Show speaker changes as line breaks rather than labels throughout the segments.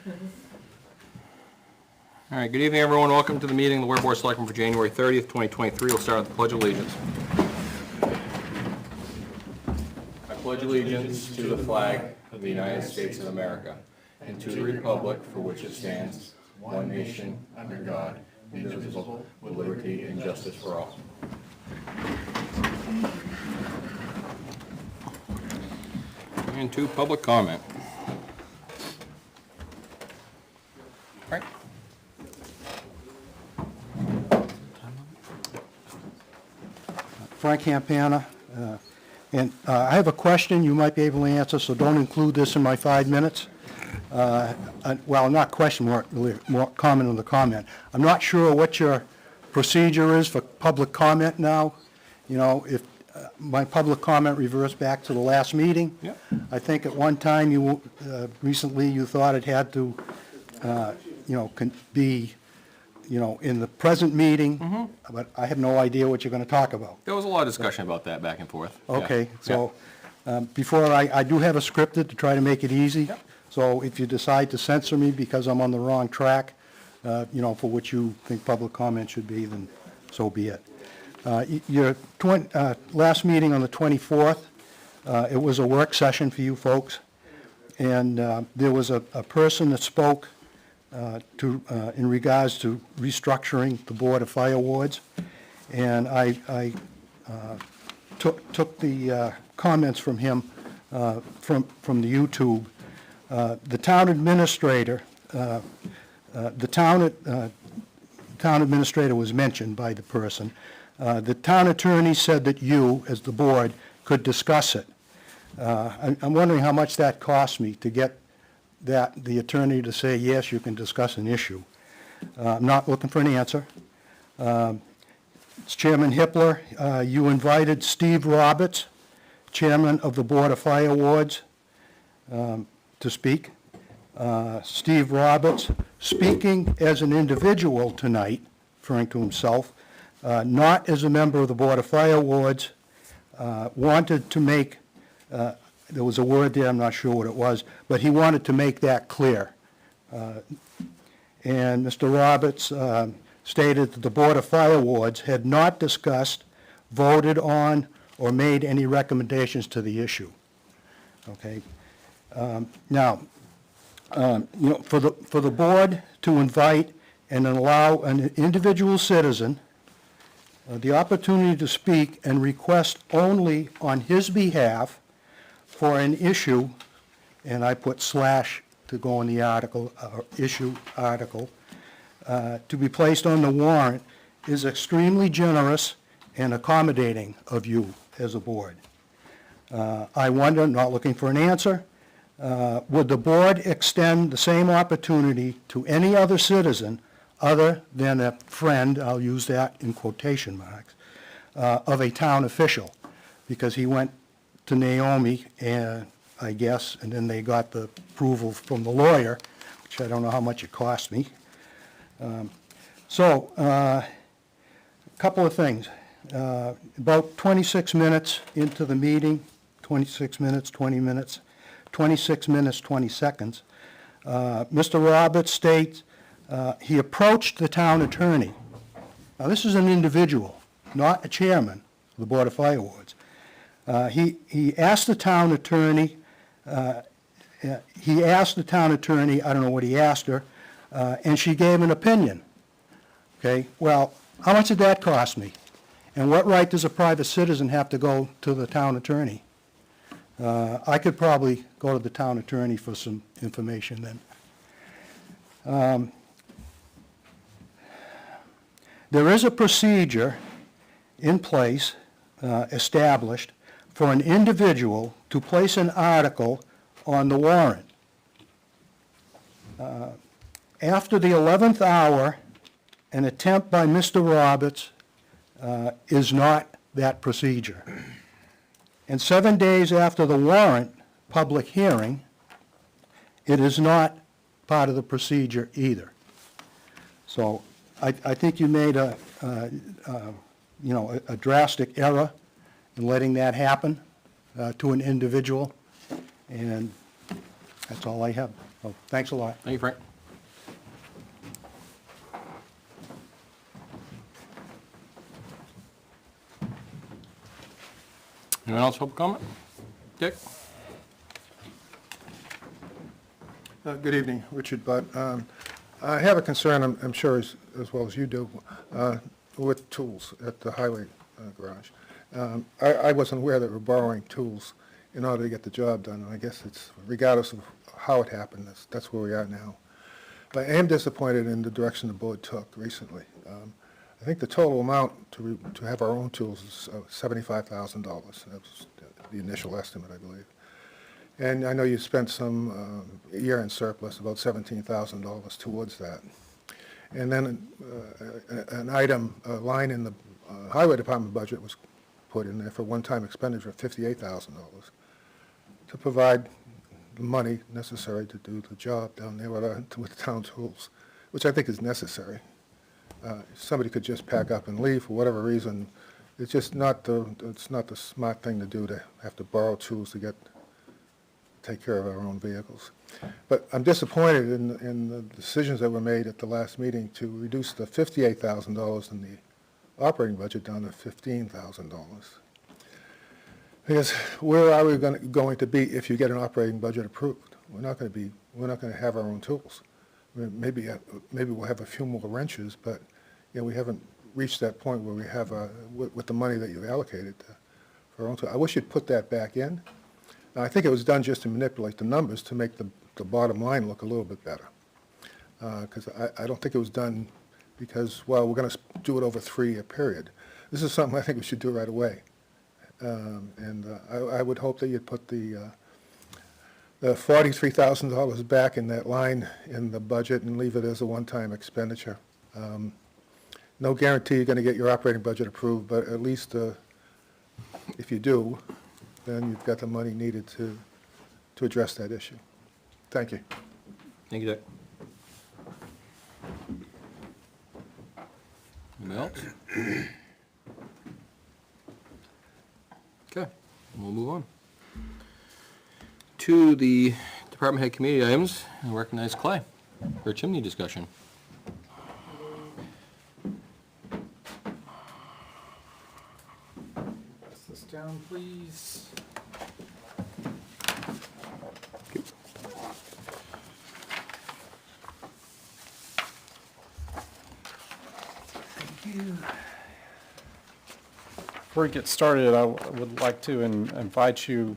All right, good evening, everyone. Welcome to the meeting of the Weare Board of Selectmen for January 30th, 2023. We'll start with the Pledge of Allegiance. I pledge allegiance to the flag of the United States of America and to the republic for which it stands, one nation, under God, indivisible, with liberty and justice for all. And to public comment. All right.
Frank Campana, and I have a question you might be able to answer, so don't include this in my 5 minutes. Well, not question, more comment on the comment. I'm not sure what your procedure is for public comment now. You know, if my public comment reversed back to the last meeting.
Yep.
I think at one time you, recently you thought it had to, be, in the present meeting, but I have no idea what you're going to talk about.
There was a lot of discussion about that back and forth.
Okay,
Yeah.
so before I do have a scripted to try to make it easy.
Yep.
So if you decide to censor me because I'm on the wrong track, for what you think public comment should be, then so be it. Your last meeting on the 24th, it was a work session for you folks, and there was a person that spoke in regards to restructuring the Board of Fire Wards, and I took the comments from him from the YouTube. The town administrator, town administrator was mentioned by the person. The town attorney said that you, as the board, could discuss it. I'm wondering how much that cost me to get the attorney to say, yes, you can discuss an issue. I'm not looking for an answer. Chairman Hippler, you invited Steve Roberts, chairman of the Board of Fire Wards, to speak. Steve Roberts, speaking as an individual tonight, referring to himself, not as a member of the Board of Fire Wards, wanted to make, there was a word there, I'm not sure what it was, but he wanted to make that clear. And Mr. Roberts stated that the Board of Fire Wards had not discussed, voted on, or made any recommendations to the issue. Okay. Now, for the board to invite and allow an individual citizen the opportunity to speak and request only on his behalf for an issue, and I put slash to go in the article, issue article, to be placed on the warrant is extremely generous and accommodating of you as a board. I wonder, not looking for an answer, would the board extend the same opportunity to any other citizen other than a friend, I'll use that in quotation marks, of a town official? Because he went to Naomi, and I guess, and then they got the approval from the lawyer, which I don't know how much it cost me. A couple of things. About 26 minutes into the meeting, 26 minutes, 20 minutes, 26 minutes, 20 seconds, Mr. Roberts states he approached the town attorney. Now, this is an individual, not a chairman of the Board of Fire Wards. He asked the town attorney, I don't know what he asked her, and she gave an opinion. Okay, well, how much did that cost me? And what right does a private citizen have to go to the town attorney? I could probably go to the town attorney for some information then. There is a procedure in place, established, for an individual to place an article on the warrant. After the 11th hour, an attempt by Mr. Roberts is not that procedure. And 7 days after the warrant public hearing, it is not part of the procedure either. So I think you made a drastic error in letting that happen to an individual, and that's all I have. Well, thanks a lot.
Thank you, Frank. Anyone else hope comment? Dick?
Good evening, Richard Butt. I have a concern, I'm sure as well as you do, with tools at the highway garage. I wasn't aware that we're borrowing tools in order to get the job done, and I guess it's, regardless of how it happened, that's where we are now. But I am disappointed in the direction the board took recently. I think the total amount to have our own tools is $75,000. That was the initial estimate, I believe. And I know you spent some year-end surplus, about $17,000 towards that. And then an item, a line in the highway department budget was put in there for one-time expenditure of $58,000 to provide the money necessary to do the job down there with the town tools, which I think is necessary. If somebody could just pack up and leave for whatever reason, it's just not the smart thing to do, to have to borrow tools to take care of our own vehicles. But I'm disappointed in the decisions that were made at the last meeting to reduce the $58,000 in the operating budget down to $15,000. Because where are we going to be if you get an operating budget approved? We're not going to have our own tools. I mean, maybe we'll have a few more wrenches, but we haven't reached that point where we have with the money that you've allocated for our own tools. I wish you'd put that back in. Now, I think it was done just to manipulate the numbers to make the bottom line look a little bit better. Because I don't think it was done because, well, we're going to do it over a 3-year period. This is something I think we should do right away. I would hope that you'd put the $43,000 back in that line in the budget and leave it as a one-time expenditure. No guarantee you're going to get your operating budget approved, but at least if you do, then you've got the money needed to address that issue. Thank you.
Thank you, Dick. Anyone else? Okay, we'll move on to the department head committee items and recognize Clay for a chimney discussion.
Pass this down, please. Thank you. Before we get started, I would like to invite you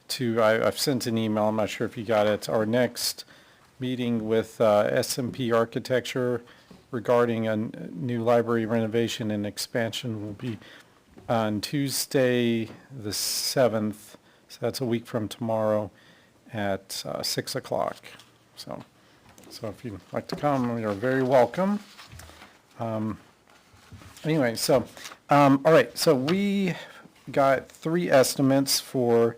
to, I've sent an email, I'm not sure if you got it, our next meeting with S&P Architecture regarding a new library renovation and expansion will be on Tuesday the 7th, so that's a week from tomorrow at 6 o'clock. So if you'd like to come, you're very welcome. Anyway, so, all right, so we got 3 estimates for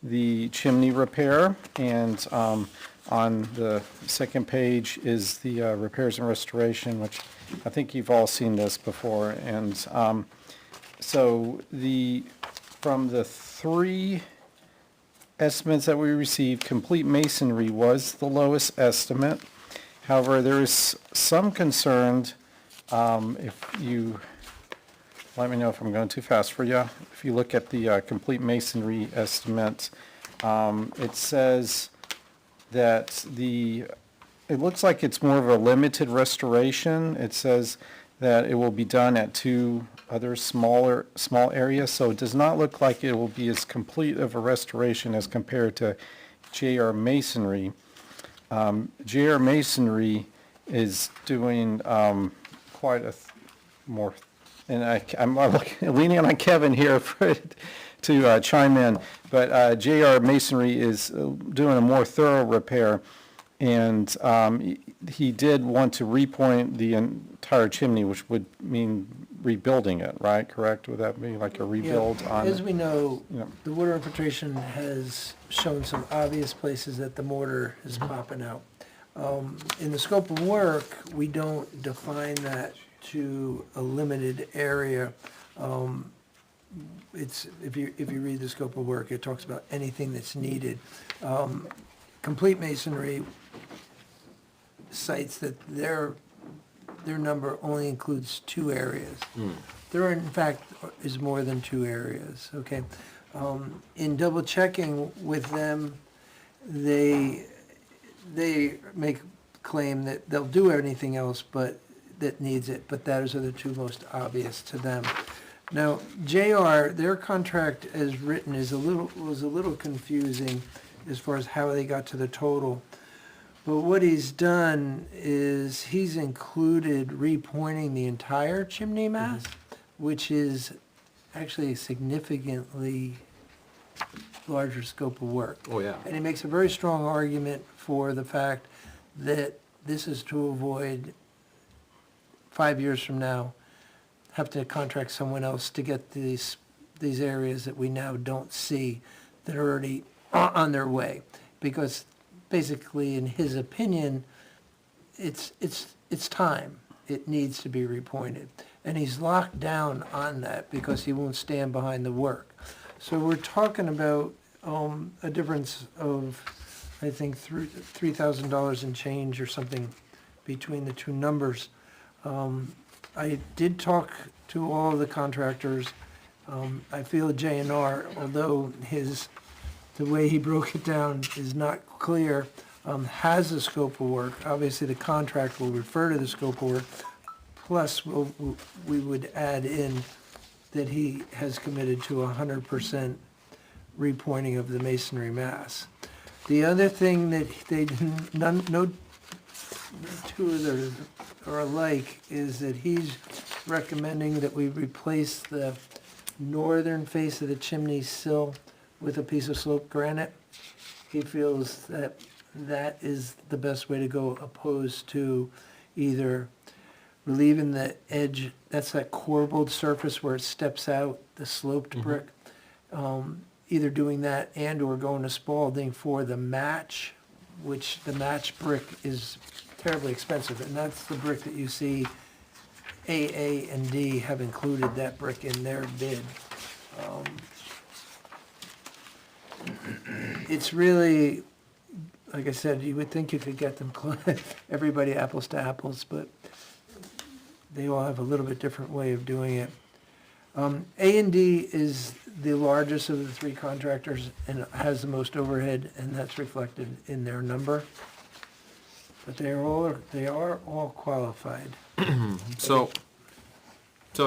the chimney repair, and on the second page is the repairs and restoration, which I think you've all seen this before. And so from the 3 estimates that we received, complete masonry was the lowest estimate. However, there is some concern, if you, let me know if I'm going too fast for you. If you look at the complete masonry estimate, it says that it looks like it's more of a limited restoration. It says that it will be done at 2 other small areas, so it does not look like it will be as complete of a restoration as compared to JR Masonry. JR Masonry is doing quite a more, and I'm leaning on Kevin here to chime in, but JR Masonry is doing a more thorough repair, and he did want to repoint the entire chimney, which would mean rebuilding it, right? Correct? Would that be like a rebuild on?
As we know,
Yeah.
the water infiltration has shown some obvious places that the mortar is popping out. In the scope of work, we don't define that to a limited area. It's, if you read the scope of work, it talks about anything that's needed. Complete Masonry cites that their number only includes 2 areas. There, in fact, is more than 2 areas, okay? In double checking with them, they make claim that they'll do anything else but that needs it, but those are the 2 most obvious to them. Now, JR, their contract as written was a little confusing as far as how they got to the total. But what he's done is he's included repointing the entire chimney mass, which is actually a significantly larger scope of work.
Oh, yeah.
And he makes a very strong argument for the fact that this is to avoid 5 years from now, have to contract someone else to get these areas that we now don't see that are already on their way. Because basically, in his opinion, it's time. It needs to be repointed. And he's locked down on that because he won't stand behind the work. So we're talking about a difference of, I think, $3,000 and change or something between the 2 numbers. I did talk to all of the contractors. I feel J&R, although the way he broke it down is not clear, has a scope of work. Obviously, the contract will refer to the scope of work. Plus, we would add in that he has committed to 100% repointing of the masonry mass. The other thing that they didn't, no 2 of them are alike, is that he's recommending that we replace the northern face of the chimney sill with a piece of sloped granite. He feels that that is the best way to go, opposed to either relieving the edge, that's that corbelled surface where it steps out, the sloped brick. Either doing that and or going to Spalding for the match, which the match brick is terribly expensive. And that's the brick that you see AA and D have included that brick in their bid. It's really, like I said, you would think you could get them, everybody apples to apples, but they all have a little bit different way of doing it. A&D is the largest of the 3 contractors and has the most overhead, and that's reflected in their number. But they are all qualified.
So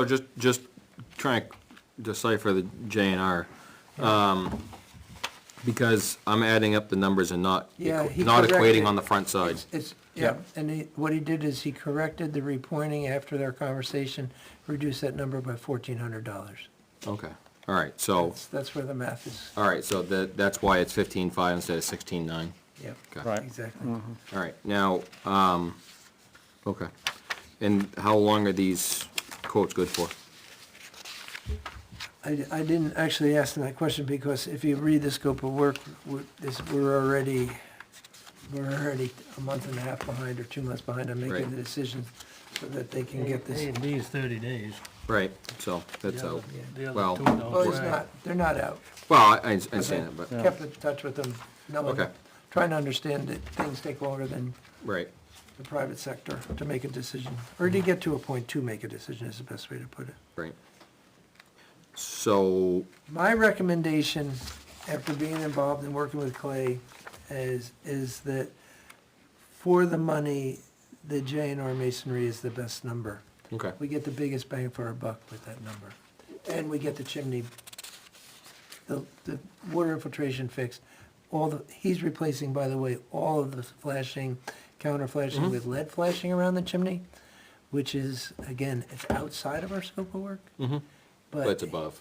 just trying to decipher the J and R, because I'm adding up the numbers and not
Yeah, he
not
corrected-
equating on the front side.
Yeah, and what he did is he corrected the repointing after their conversation, reduced that number by $1,400.
Okay, all right, so,
That's where the math is,
all right, so that's why it's 15.5 instead of 16.9.
yep,
Okay.
Right.
exactly.
All right, now, okay. And how long are these quotes good for?
I didn't actually ask them that question because if you read the scope of work, we're already a month and a half behind or 2 months behind on making
Right.
the decision so that they can get this.
A&D is 30 days.
Right, so that's out.
The other
Well-
2 don't.
Well, it's not, they're not out.
Well, I understand that, but,
Kept in touch with them, knowing,
Okay.
trying to understand that things take longer than
right.
the private sector to make a decision. Or to get to a point to make a decision is the best way to put it.
Right. So,
My recommendation, after being involved in working with Clay, is that for the money, the J&R Masonry is the best number.
okay,
We get the biggest bang for our buck with that number. And we get the chimney, the water infiltration fixed. He's replacing, by the way, all of the flashing, counter flashing with lead flashing around the chimney, which is, again, it's outside of our scope of work.
but it's above.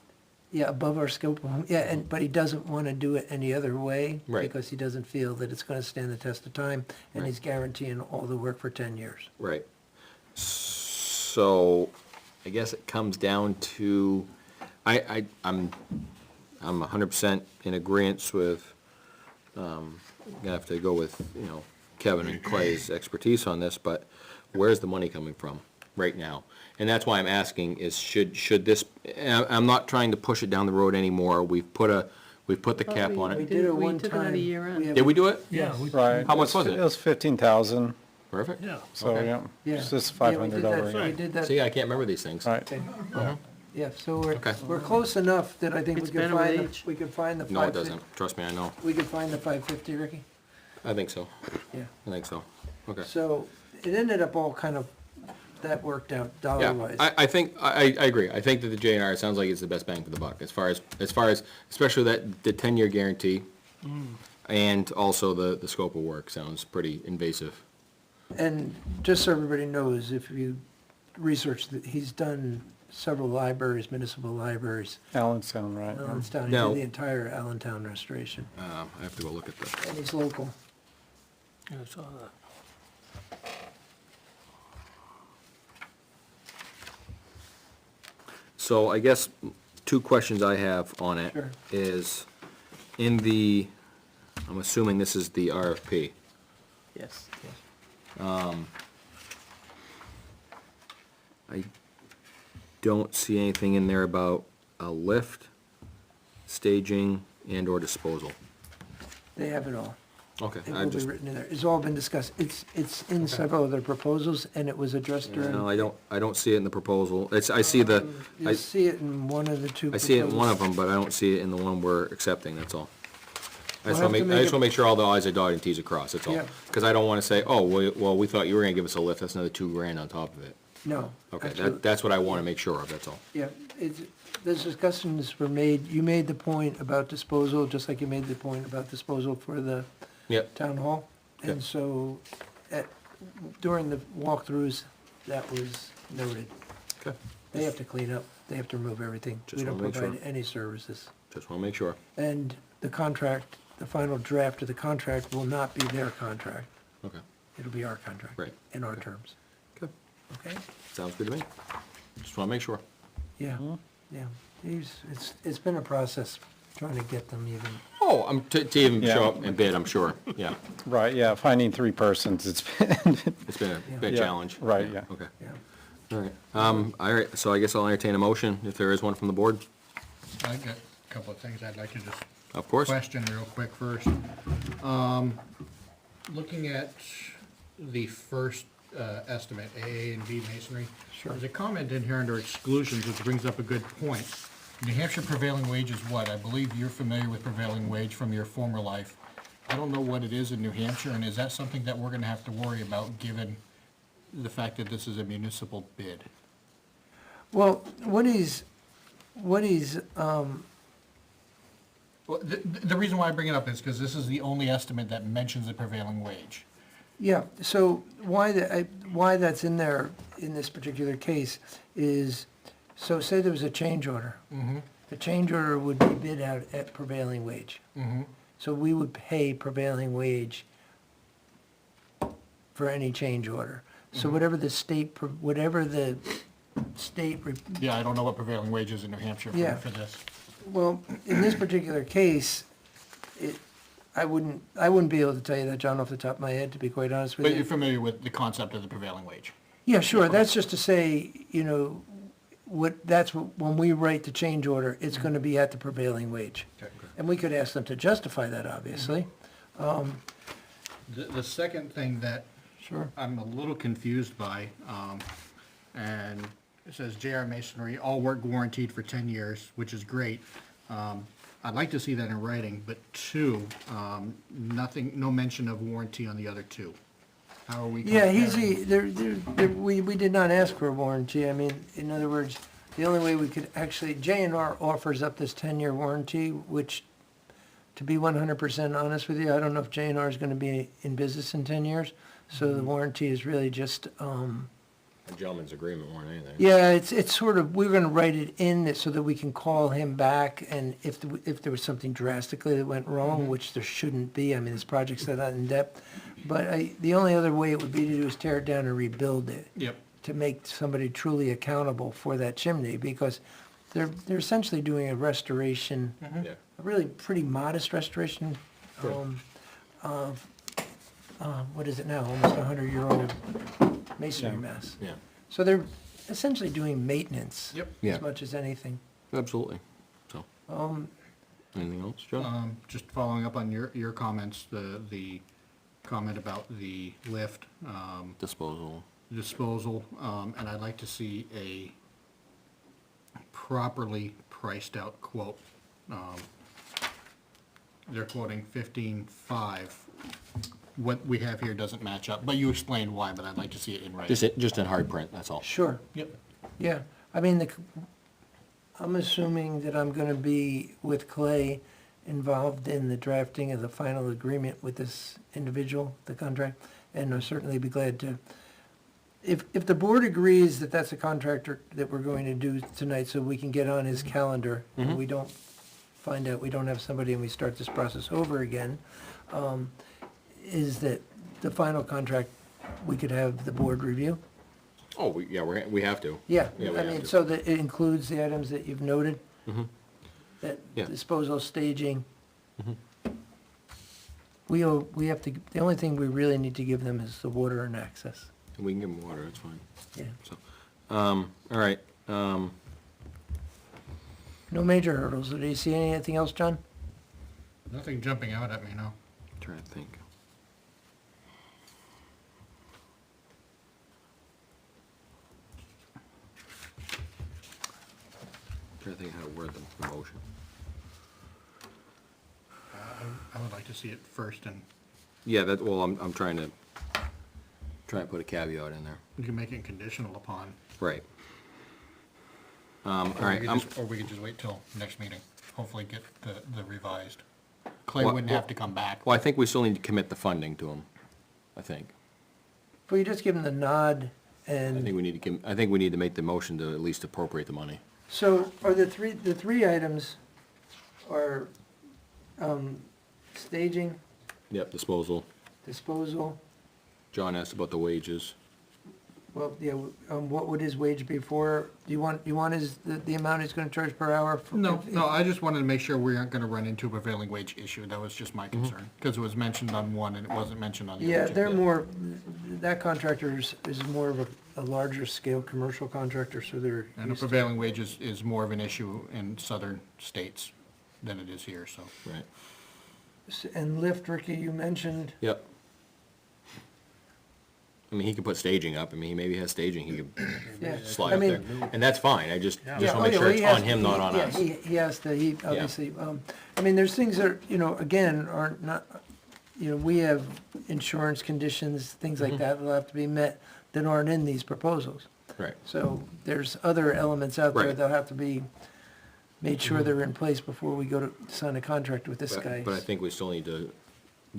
Yeah, above our scope, but he doesn't want to do it any other way.
Right.
Because he doesn't feel that it's going to stand the test of time, and
Right.
he's guaranteeing all the work for 10 years.
Right. So, I guess it comes down to, I'm 100% in agreeance with, gonna have to go with, Kevin and Clay's expertise on this, but where's the money coming from right now? And that's why I'm asking is should this, and I'm not trying to push it down the road anymore. We've put We've put the cap on
We
it.
did it
We
one
took it out of
time.
year end.
We have-
Did we do it?
Yeah.
Right.
How much was it?
It was 15,000,
Perfect.
Yeah.
so,
Okay.
yeah,
Yeah.
it's just
Yeah, we did
$500.
that- We did that.
See, I can't remember these things.
Right,
Yeah, so
Okay.
we're close enough that I think we
It's
can
better
find,
wage.
we can find the
No, it
550.
doesn't. Trust me, I know.
We can find the 550, Ricky?
I think so.
Yeah.
I think so. Okay.
So it ended up all kind of, that worked out
Yeah,
dollar-wise.
I think, I agree. I think that the JNR, it sounds like it's the best bang for the buck, as far as, especially the 10-year guarantee, and also the scope of work sounds pretty invasive.
And just so everybody knows, if you research, that he's done several libraries, municipal libraries,
Allenstown, right.
Allenstown, he
Now-
did the entire Allentown restoration,
I have to go look at the,
and he's local.
Yeah, I saw that.
so I guess two questions I have on it
Sure.
is, in the, I'm assuming this is the RFP.
Yes.
I don't see anything in there about a lift, staging, and/or disposal.
They have it all.
Okay,
It
I
will be
just,
written in there. It's all been discussed. It's in several other proposals, and it was addressed during.
no, I don't see it in the proposal. I see the,
You see it in one of the two.
I see it in one of
proposals.
them, but I don't see it in the one we're accepting, that's all. I
We'll
just
have
wanna
to
make, I
make
just
it-
wanna make sure all the i's are dotted and t's are crossed, that's all.
Yeah.
Cause I don't wanna say, oh, well, we thought you were gonna give us a lift, that's another $2,000 on top of it.
No.
Okay,
absolutely.
that's what I wanna make sure of, that's all.
Yeah, those discussions were made, you made the point about disposal, just like you made the point about disposal for the
Yep,
town hall.
Yep.
And so, during the walkthroughs, that was noted.
okay,
They have to clean up, they have to remove everything.
Just
We don't
wanna make
provide
sure.
any services.
just wanna make sure.
And the contract, the final draft of the contract will not be their contract.
Okay,
It'll be our contract.
Right.
In our terms,
good,
okay?
sounds good to me. Just wanna make sure.
Yeah, yeah. It's been a process trying to get them even.
Oh, to even
Yeah.
show up and bid, I'm sure, yeah.
Right, yeah, finding three persons, it's been,
It's been a
Yeah,
challenge.
right, yeah.
Okay,
Yeah.
all right, so I guess I'll entertain a motion, if there is one from the board,
I got a couple of things I'd like to just
of course.
question real quick first. Looking at the first estimate, A and B masonry.
Sure.
There's a comment in here under exclusions, which brings up a good point. New Hampshire prevailing wage is what? I believe you're familiar with prevailing wage from your former life. I don't know what it is in New Hampshire, and is that something that we're gonna have to worry about, given the fact that this is a municipal bid?
Well, what he's,
Well, the reason why I bring it up is because this is the only estimate that mentions the prevailing wage.
yeah, so why that's in there in this particular case is, so say there was a change order. The change order would be bid out at prevailing wage. So we would pay prevailing wage for any change order. So whatever the state,
Yeah, I don't know what prevailing wage is in New Hampshire
Yeah.
for this.
well, in this particular case, I wouldn't be able to tell you that, John, off the top of my head, to be quite honest with
But
you.
you're familiar with the concept of the prevailing wage?
Yeah, sure, that's just to say, when we write the change order, it's gonna be at the prevailing wage. And we could ask them to justify that, obviously.
The second thing that
Sure.
I'm a little confused by, and it says JR Masonry, all work warranted for 10 years, which is great. I'd like to see that in writing, but two, nothing, no mention of warranty on the other two. How are we
Yeah,
comparing?
we did not ask for a warranty, I mean, in other words, the only way we could actually, J&R offers up this 10-year warranty, which, to be 100% honest with you, I don't know if J&R is gonna be in business in 10 years, so the warranty is really just,
A gentleman's agreement more than anything.
yeah, it's sort of, we're gonna write it in so that we can call him back, and if there was something drastically that went wrong, which there shouldn't be, I mean, this project's not in depth, but the only other way it would be to do is tear it down and rebuild it.
Yep.
To make somebody truly accountable for that chimney, because they're essentially doing a restoration,
Yeah,
a really pretty modest restoration, of, what is it now, almost a 100-year-old masonry
Yeah.
mess.
yeah,
So they're essentially doing maintenance.
Yep.
Yeah.
As much as anything.
absolutely, so, Anything else, John?
Just following up on your comments, the comment about the lift,
Disposal.
disposal, and I'd like to see a properly priced out quote. They're quoting 15.5. What we have here doesn't match up, but you explained why, but I'd like to see it in writing.
Just in hard print, that's all.
Sure,
Yep.
yeah. I mean, I'm assuming that I'm gonna be with Clay involved in the drafting of the final agreement with this individual, the contract, and I'll certainly be glad to. If the board agrees that that's a contractor that we're going to do tonight, so we can get on his calendar, and we don't find out we don't have somebody and we start this process over again, is that the final contract, we could have the board review?
Oh, we have to.
Yeah,
Yeah, we
I
have
mean,
to.
so that it includes the items that you've noted? That
Yeah.
disposal, staging. We have to, the only thing we really need to give them is the water and access.
We can give them water, that's fine.
Yeah.
So, all right,
No major hurdles. Do you see anything else, John?
Nothing jumping out at me now.
trying to think. Trying to think how to word the motion.
I would like to see it first, and
Yeah, well, I'm trying to put a caveat in there.
you can make it conditional upon.
Right. All
Or
right,
we could just wait till next meeting, hopefully get the revised. Clay
Well-
wouldn't have to come back.
well, I think we still need to commit the funding to them, I think.
Well, you just give them the nod
I
and,
think we need to make the motion to at least appropriate the money.
so are the three items are, staging,
Yep, disposal.
disposal,
John asked about the wages.
well, yeah, what would his wage be for? Do you want the amount he's gonna charge per hour?
No, I just wanted to make sure we aren't gonna run into a prevailing wage issue, that was just my concern, because it was mentioned on one and it wasn't mentioned on the other.
Yeah, they're more, that contractor is more of a larger scale commercial contractor, so they're
And the
used to.
prevailing wage is more of an issue in southern states than it is here, so.
Right.
And lift, Ricky, you mentioned,
Yep. I mean, he could put staging up. I mean, he maybe has staging, he could
yeah.
slide
I
up
mean,
there. And that's fine, I just
Yeah,
wanna
oh,
make
yeah,
sure
well,
it's
he has
on him,
to-
not on
yeah,
us.
He has to, he obviously, I mean, there's things that, again, aren't not, we have insurance conditions, things like that will have to be met that aren't in these proposals.
Right.
So there's other elements out there
Right.
that'll have to be made sure they're in place before we go to sign a contract with this guy.
But I think we still need to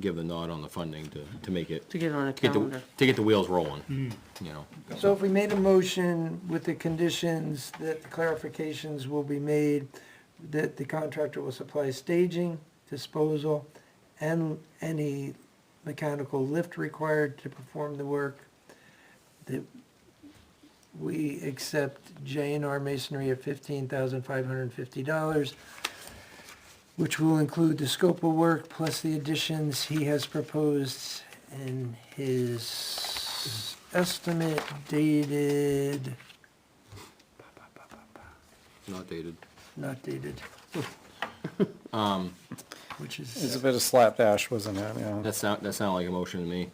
give the nod on the funding to make it,
To get on a
to get
calendar.
to get the wheels rolling, you know.
So if we made a motion with the conditions that the clarifications will be made, that the contractor will supply staging, disposal, and any mechanical lift required to perform the work, that we accept J&R Masonry at $15,550, which will include the scope of work plus the additions he has proposed in his estimate dated,
Not dated.
not dated. Which
It's
is,
a bit of slapdash, wasn't it? Yeah.
That sounded like a motion to me.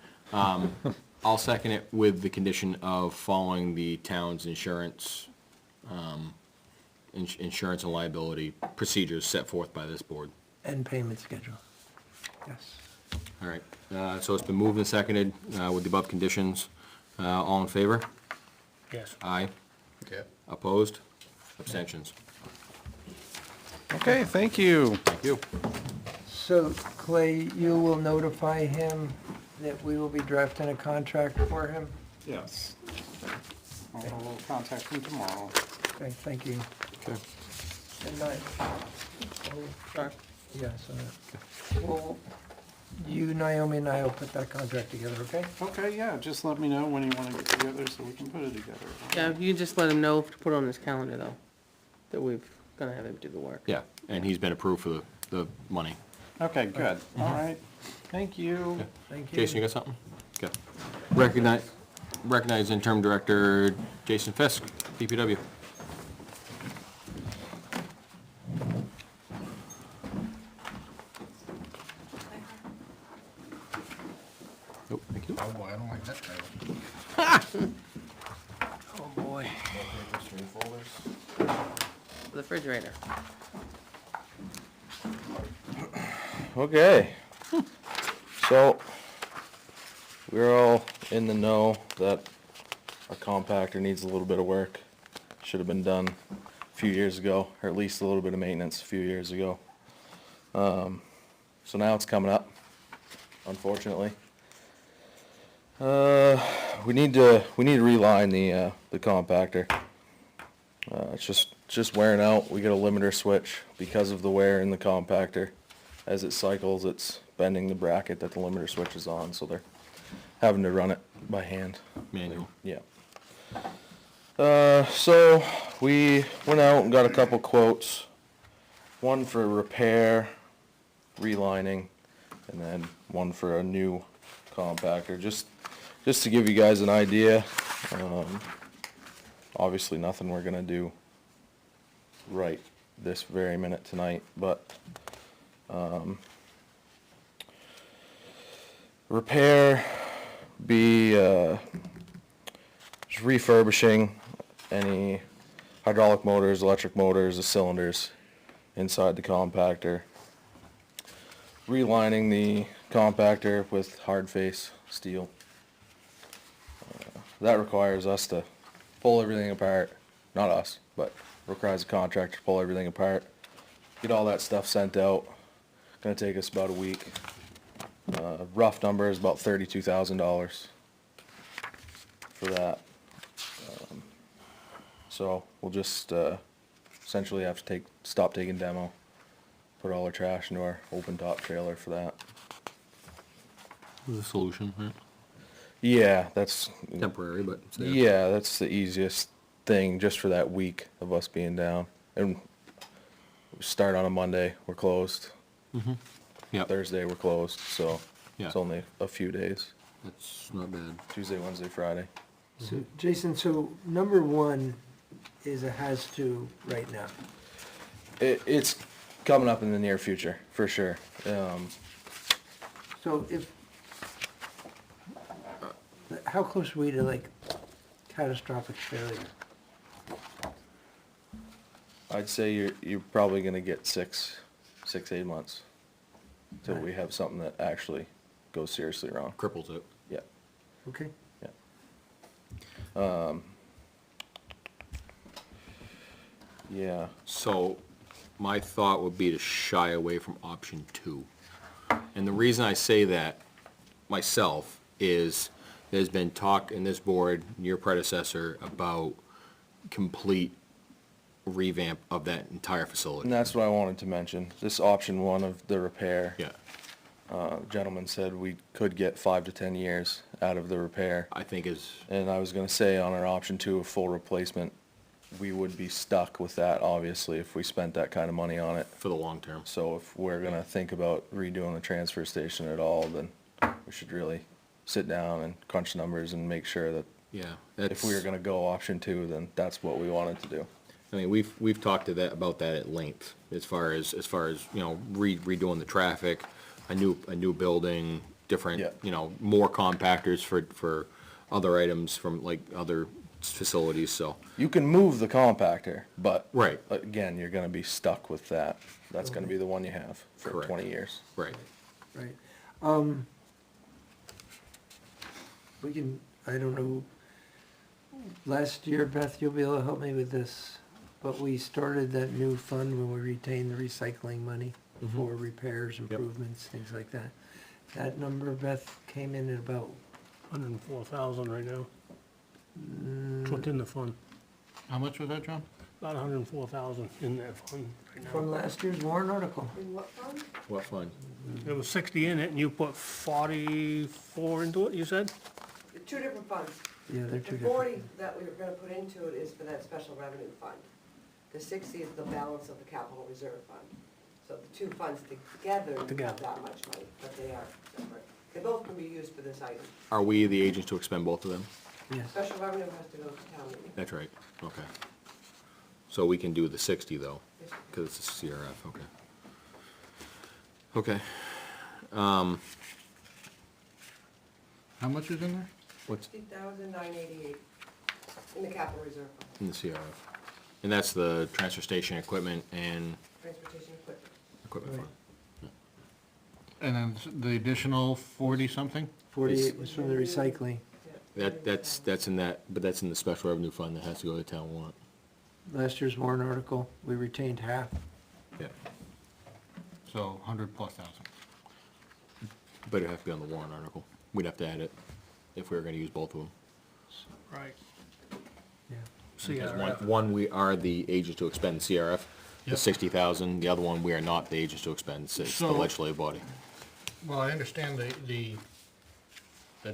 I'll second it with the condition of following the town's insurance, insurance and liability procedures set forth by this board.
and payment schedule. Yes.
All right, so it's been moved and seconded, with the above conditions. All in favor?
Yes.
Aye.
Okay.
Opposed? Abstentions?
Okay, thank you.
Thank you.
So Clay, you will notify him that we will be drafting a contract for him?
Yes. I'll contact him tomorrow.
Okay, thank you.
Okay.
Good night. Yeah, so, well, you, Naomi, and I will put that contract together, okay?
Okay, yeah, just let me know when you want to get together so we can put it together.
Yeah, you just let him know to put on his calendar though, that we're gonna have him do the work.
Yeah, and he's been approved for the money.
Okay, good. All right. Thank you.
Thank you.
Jason, you got something? Okay. Recognize interim director Jason Fisk, DPW.
Oh boy, I don't like that title.
Oh, boy. The refrigerator.
Okay. So, we're all in the know that our compactor needs a little bit of work. Should have been done a few years ago, or at least a little bit of maintenance a few years ago. So now it's coming up, unfortunately. We need to reline the compactor. It's just wearing out. We got a limiter switch because of the wear in the compactor. As it cycles, it's bending the bracket that the limiter switch is on, so they're having to run it by hand.
Manual.
Yeah. So we went out and got a couple quotes. One for repair, relining, and then one for a new compactor. Just to give you guys an idea. Obviously nothing we're gonna do right this very minute tonight, but repair be just refurbishing any hydraulic motors, electric motors, the cylinders inside the compactor. Relining the compactor with hard face steel. That requires us to pull everything apart, not us, but requires a contractor to pull everything apart, get all that stuff sent out. Gonna take us about a week. Rough number is about $32,000 for that. So we'll just essentially have to stop taking demo, put all our trash into our open top trailer for that.
The solution, right?
Yeah, that's
Temporary, but it's there.
yeah, that's the easiest thing just for that week of us being down. And we start on a Monday, we're closed.
Yep,
Thursday, we're closed, so
Yeah.
it's only a few days.
that's not bad.
Tuesday, Wednesday, Friday.
So, Jason, so number one is a has-to right now.
It's coming up in the near future, for sure.
So if, how close are we to like catastrophic failure?
I'd say you're probably gonna get 8 months till we have something that actually goes seriously wrong.
Cripples it.
Yeah,
Okay?
yeah. Yeah,
So, my thought would be to shy away from option 2. And the reason I say that myself is there's been talk in this board, your predecessor, about complete revamp of that entire facility.
and that's what I wanted to mention. This option 1 of the repair.
Yeah,
Gentleman said we could get 5 to 10 years out of the repair.
I think is,
And I was gonna say on our option 2 of full replacement, we would be stuck with that, obviously, if we spent that kind of money on it.
for the long term.
So if we're gonna think about redoing the transfer station at all, then we should really sit down and crunch numbers and make sure that
Yeah.
if we were gonna go option 2, then that's what we wanted to do.
I mean, we've talked about that at length, as far as, you know, redoing the traffic, a new building, different,
Yeah.
you know, more compactors for other items from like other facilities, so.
You can move the compactor, but
Right.
again, you're gonna be stuck with that. That's gonna be the one you have for
Correct.
20 years.
Right.
Right. We can, I don't know, last year, Beth, you'll be able to help me with this, but we started that new fund when we retained the recycling money for repairs, improvements, things like that. That number, Beth, came in at about,
104,000 right now. It's what's in the fund,
How much was that, John?
about 104,000 in that fund right
from
now.
last year's warrant article.
What fund?
There was 60 in it, and you put 44 into it, you said?
Two different funds.
Yeah, they're two
The
different.
40 that we were gonna put into it is for that special revenue fund. The 60 is the balance of the capital reserve fund. So the two funds together don't have that much money, but they are separate. They both can be used for this item.
Are we the agents to expend both of them?
Yes.
Special revenue has to go to town meeting.
That's right, okay. So we can do the 60 though, because it's a CRF, okay. Okay.
How much is in there?
What's
60,988 in the capital reserve fund,
in the CRF? And that's the transfer station equipment and
transportation equipment.
equipment fund.
And then the additional 40-something?
48 was from the recycling.
That's in that, but that's in the special revenue fund that has to go to town warrant.
Last year's warrant article, we retained half.
Yeah.
So 100,000+.
But it'd have to be on the warrant article. We'd have to add it if we were gonna use both of them.
Right.
Yeah.
Because one, we are the agents to expend CRF, the
Yep.
60,000. The other one, we are not the agents to expend, it's the
So-
legislative body.
Well, I understand the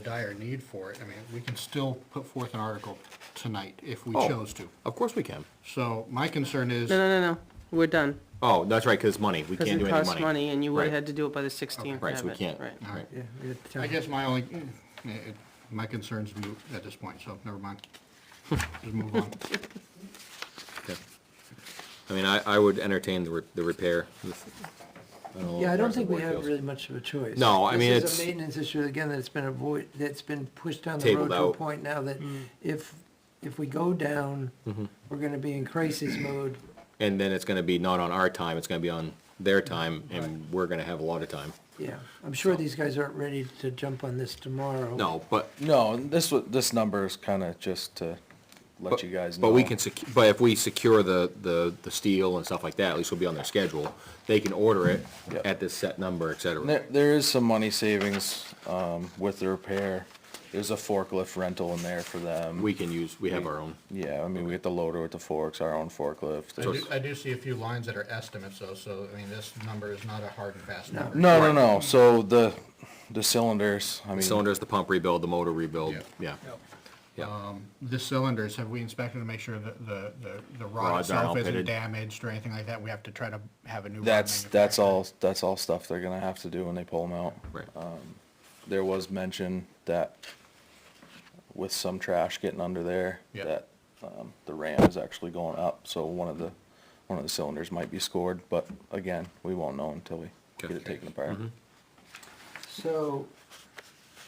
dire need for it. I mean, we can still put forth an article tonight if we
Oh.
chose to.
Of course we can.
So my concern is,
No, we're done.
Oh, that's right, because it's money. We
Because
can't do
it
any
costs
money.
money, and you would
Right.
have had to do it by the 16th.
Right,
to
so we
have it.
can't.
Right.
all right,
Yeah, we had to
I guess my only, my concern's moot at this point, so never mind. Just move on.
Okay. I mean, I would entertain the repair.
Yeah, I don't think we
Board
have
feels.
really much of a choice.
No, I mean,
This
it's-
is a maintenance issue, again, that's been that's been pushed down the
Tabled
road to a
out.
point now that if we go down, we're gonna be in crisis mode.
And then it's gonna be not on our time, it's gonna be on their time, and we're gonna have a lot of time.
Yeah, I'm sure these guys aren't ready to jump on this tomorrow.
No, but,
No, this number is kind of just to let you guys know.
but we can but if we secure the steel and stuff like that, at least we'll be on their schedule. They can order it
Yep.
at this set number, et cetera.
There is some money savings, with the repair. There's a forklift rental in there for them.
We have our own.
Yeah, I mean, we get the loader with the forks, our own forklift.
I do see a few lines that are estimates though, so I mean, this number is not a hard and fast number.
No, so the cylinders, I mean.
Cylinders, the pump rebuild, the motor rebuild,
Yeah.
yeah.
The cylinders, have we inspected to make sure that the rod
Rods aren't
itself isn't
outfitted.
damaged or anything like that? We have to try to have a new rod
That's
manufactured.
that's all stuff they're gonna have to do when they pull them out.
Right.
There was mention that with some trash getting under there,
Yeah.
that, the ram is actually going up, so one of the cylinders might be scored, but again, we won't know until we get it taken apart.
So,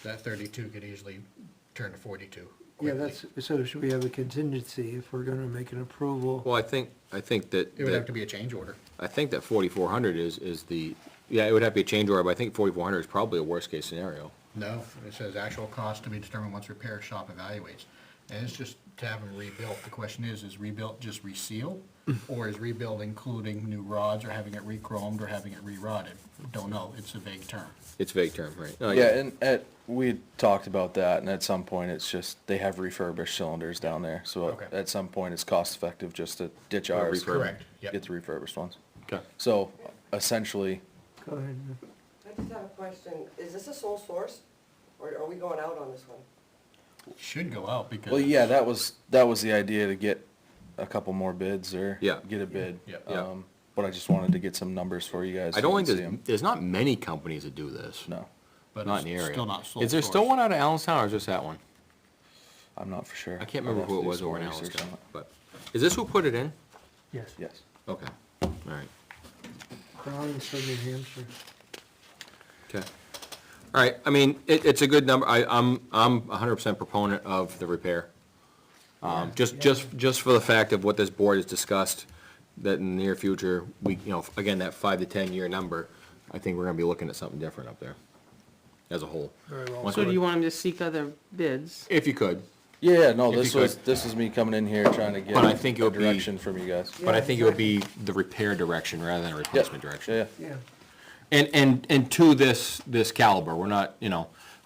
That 32 could easily turn to 42
yeah,
quickly.
so should we have a contingency if we're gonna make an approval?
Well, I think that.
It would have to be a change order.
I think that 4,400 is the, yeah, it would have to be a change order, but I think 4,400 is probably a worst-case scenario.
No, it says actual cost to be determined once repair shop evaluates. And it's just to have them rebuilt. The question is rebuilt just reseal? Or is rebuild including new rods or having it re-chromed or having it re-rodded? Don't know, it's a vague term.
It's a vague term, right? Oh,
Yeah, and we talked about that, and at some point, it's just, they have refurbished cylinders down there, so
Okay.
at some point, it's cost effective just to ditch ours.
refurb.
Correct, yep.
Get the refurbished ones.
Okay.
So essentially,
Go ahead.
I just have a question, is this a sole source, or are we going out on this one?
Should go out because.
well, yeah, that was the idea, to get a couple more bids or
Yeah.
get a bid.
Yeah.
Yeah.
But I just wanted to get some numbers for you guys.
I don't
so you
think
can see 'em.
there's not many companies that do this.
No,
But
Not in the
it's
area.
still not sole
Is there still
source.
one out of Allenstown, or is just that one?
I'm not for sure.
I can't
I'd
remember
have
who
to
it
do
was
some
over in
more research on
Allenstown,
it.
but, is this who put it in?
Yes.
Yes.
Okay, all right,
Collins from New Hampshire.
okay. All right, I mean, it's a good number, I'm 100% proponent of the repair. Just for the fact of what this board has discussed, that in the near future, again, that 5 to 10 year number, I think we're gonna be looking at something different up there, as a whole.
Very well.
Once
So
we-
do you want him to seek other bids?
If you could,
Yeah, no,
If you
this was me coming in here trying to get
But I think it
a
would be-
direction from you guys.
but I
Yeah,
think it would be the repair direction rather than a replacement direction.
Yeah,
Yeah,
And to this caliber, we're not, I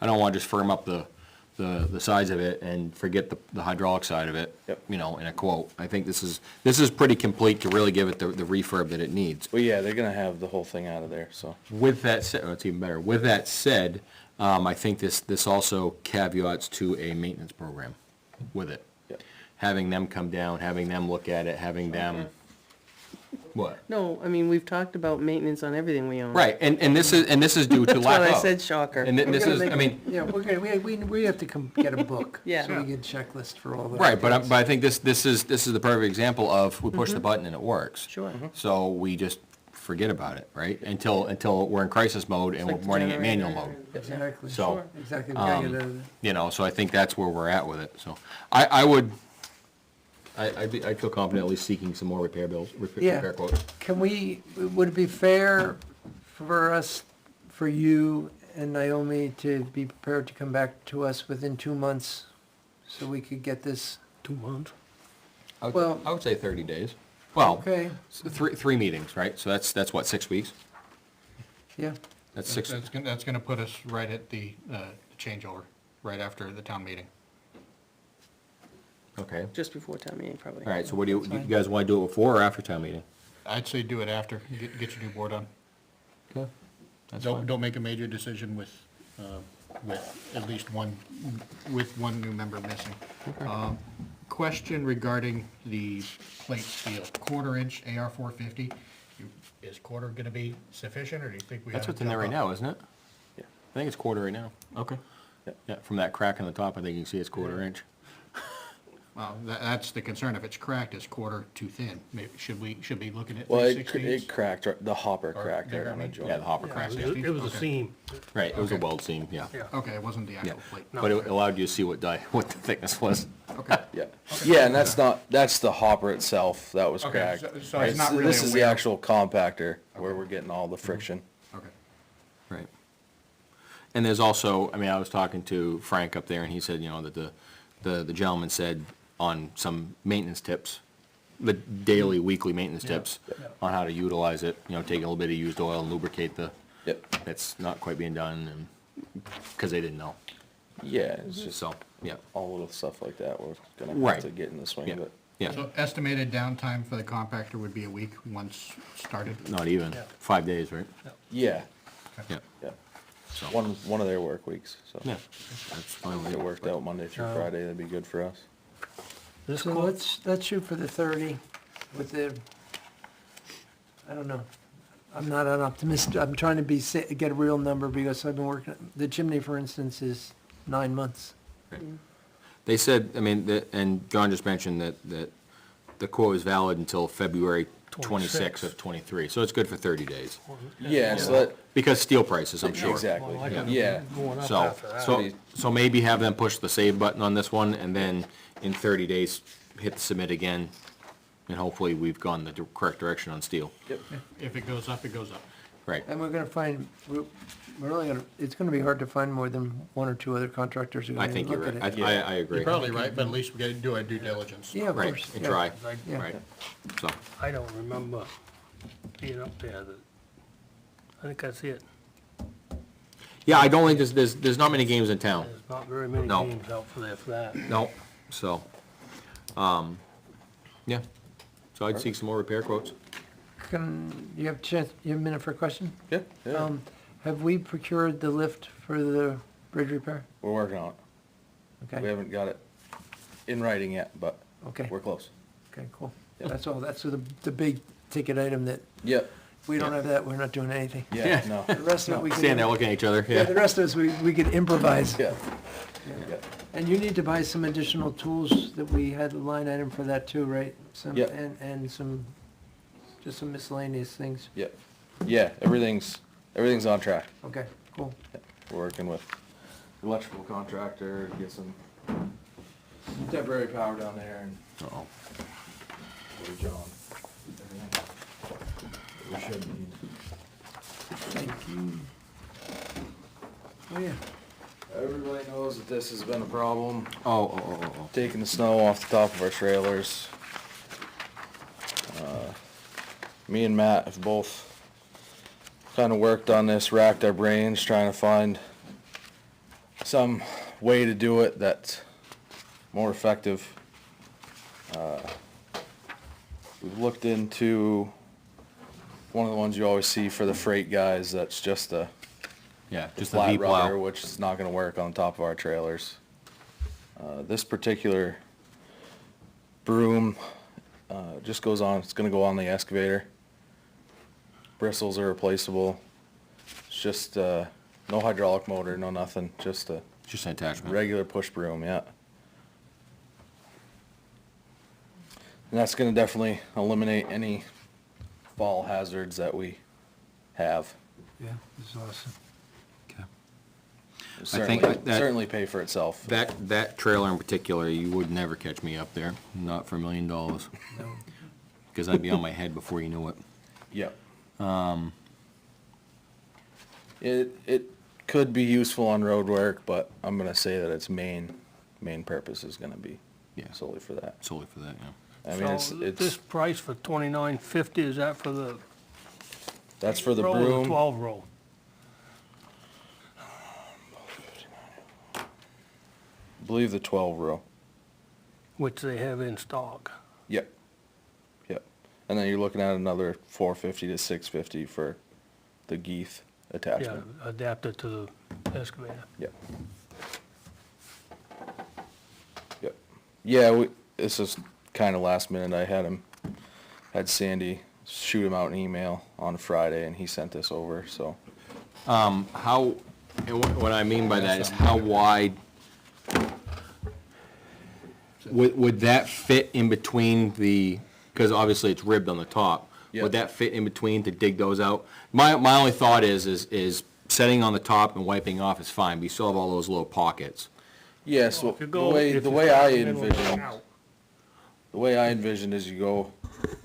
don't wanna just firm up the size of it and forget the hydraulic side of it.
Yep.
In a quote. I think this is pretty complete to really give it the refurb that it needs.
well, yeah, they're gonna have the whole thing out of there, so.
With that said, it's even better, with that said, I think this also caveats to a maintenance program with it.
Yep.
Having them come down, having them look at it, having them, what?
No, I mean, we've talked about maintenance on everything we own.
Right, and this is due to
That's
lack
what
of.
I said, shocker.
And this
We're gonna
is,
make
I mean,
yeah, we're gonna, we have to get a book.
Yeah.
So we get checklist for all the.
right, but I think this is the perfect example of, we push the button and it works.
Sure.
So we just forget about it, right? Until we're in crisis mode and we're
Like
running at manual
generator
mode.
and-
Exactly.
So,
Exactly. We gotta get a-
You know, so I think that's where we're at with it, so. I'd feel confident at least seeking some more repair bills,
Yeah.
repair quotes.
Can we, would it be fair for us, for you and Naomi to be prepared to come back to us within 2 months so we could get this?
2 months.
Well-
I would say 30 days. Well,
Okay,
three meetings, right? So that's what, 6 weeks?
yeah,
That's six,
That's gonna put us right at the changeover, right after the town meeting.
okay.
Just before town meeting, probably.
All right, so what do you guys want to do it before or after town meeting?
I'd say do it after, get your new board on.
Okay. That's
Don't,
fine.
don't make a major decision with at least one, with one new member missing. Question regarding the plate steel, 1/4 inch AR 450. Is quarter gonna be sufficient, or do you think we have
That's
to
what's in there right
jump up?
now, isn't it?
Yeah.
I think it's quarter right now. Okay. Yeah, from that crack in the top, I think you can see it's 1/4 inch.
Well, that's the concern, if it's cracked, it's quarter too thin. Maybe, should we be looking at
Well, it
3/16?
cracked, the hopper
Or
cracked right
bigger,
on the
I mean.
joint.
Yeah, the hopper
Yeah,
crack.
it was a
Okay.
seam,
Right, it was a
Okay.
weld seam, yeah.
yeah.
Okay, it wasn't the
Yeah,
actual plate.
but it allowed you to see what what the thickness was.
Okay.
Yeah, yeah, and that's the hopper itself that was
Okay,
cracked.
so it's not really
This
a
is the
wear-
actual compactor where we're getting all the friction.
Okay.
Right. And there's also, I mean, I was talking to Frank up there, and he said, you know, that the gentleman said on some maintenance tips, the daily, weekly maintenance tips on how to utilize it, you know, take a little bit of used oil and lubricate the,
Yep,
that's not quite being done, and, because they didn't know,
yeah, it's just
so, yeah,
all little stuff like that we're gonna
Right.
have to get in the swing
yeah,
of it.
yeah,
So estimated downtime for the compactor would be a week once started?
not even, 5 days, right?
Yeah,
Yeah,
yeah,
so,
one of their work weeks, so.
yeah, that's fine with
If it
me.
worked out Monday through Friday, that'd be good for us.
This
so
quote,
let's shoot for the 30 with the, I don't know. I'm not an optimist, I'm trying to get a real number because I've been working, the chimney, for instance, is 9 months.
They said, I mean, and John just mentioned that the quote is valid until February 26th of 23, so it's good for 30 days.
Yeah, so that,
Because steel prices, I'm sure.
exactly,
Well, I can-
yeah.
going up
So,
after that.
so maybe have them push the save button on this one, and then in 30 days, hit submit again, and hopefully we've gone the correct direction on steel.
Yep.
If it goes up, it goes up.
Right,
And we're gonna find, we're only gonna, it's gonna be hard to find more than 1 or 2 other contractors who are
I
gonna
think you're
look
right,
at it.
I agree.
You're probably right, but at least we gotta do our due diligence.
Yeah, of
Right,
course.
and
yeah.
try,
Yeah.
right, so,
I don't remember being up there. I think that's it.
yeah, I don't think there's not many games in town,
There's not very many
No.
games out for there for that.
no, so, yeah, so I'd seek some more repair quotes.
Can, you have a chance, you have a minute for a question?
Yeah, yeah,
Have we procured the lift for the bridge repair?
we're working on it. We
Okay,
haven't got it in writing yet, but
okay,
we're close.
okay, cool.
Yep.
That's all, that's the big ticket item that,
Yep,
if we don't
Yeah.
have that, we're not doing anything.
yeah,
Yeah.
no,
The rest of it, we could.
Stand there looking at each other,
Yeah, the
yeah.
rest of us, we could improvise.
yeah, yeah.
And you need to buy some additional tools that we had a line item for that too, right? Some,
Yep.
and some, just some miscellaneous things.
Yep. Yeah, everything's on track.
Okay, cool.
We're working with electrical contractor to get some temporary power down there and
Uh-oh.
for John. Everything we should need.
Thank you. Oh, yeah.
Everybody knows that this has been a problem,
Oh.
taking the snow off the top of our trailers. Me and Matt have both kind of worked on this, racked our brains, trying to find some way to do it that's more effective. We've looked into one of the ones you always see for the freight guys, that's just a
Yeah, just the
flat
V
rudder,
plow.
which is not gonna work on top of our trailers. This particular broom, just goes on, it's gonna go on the excavator. Bristles are replaceable. It's just, no hydraulic motor, no nothing, just a
Just an attachment.
regular push broom, yeah. And that's gonna definitely eliminate any
fall hazards that we have.
Yeah, it's awesome.
think
Certainly,
that-
certainly pay for itself.
That trailer in particular, you would never catch me up there, not for $1 million. Because I'd be on my head before you knew it.
Yep. It could be useful on road work, but I'm gonna say that its main purpose is gonna be
Yeah.
solely for that.
Solely for that, yeah.
I mean,
So
it's,
this price for $29.50, is that for the
that's for the
roll or the
broom.
12 roll?
I believe the 12 row.
Which they have in stock.
Yep. Yep. And then you're looking at another 450 to 650 for the Geeth
Yeah,
attachment.
adapted to the excavator.
Yep. Yep. Yeah, this is kind of last minute. I had Sandy shoot him out an email on Friday, and he sent this over, so.
How, and what I mean by that is how wide would that fit in between the, because obviously it's ribbed on the top.
Yeah.
Would that fit in between to dig those out? My only thought is setting on the top and wiping off is fine, but you still have all those little pockets.
Yeah, so
If you
the
go-
way,
if
the
you
way
start
I
in the middle and go
envisioned,
out.
the way I envisioned is you go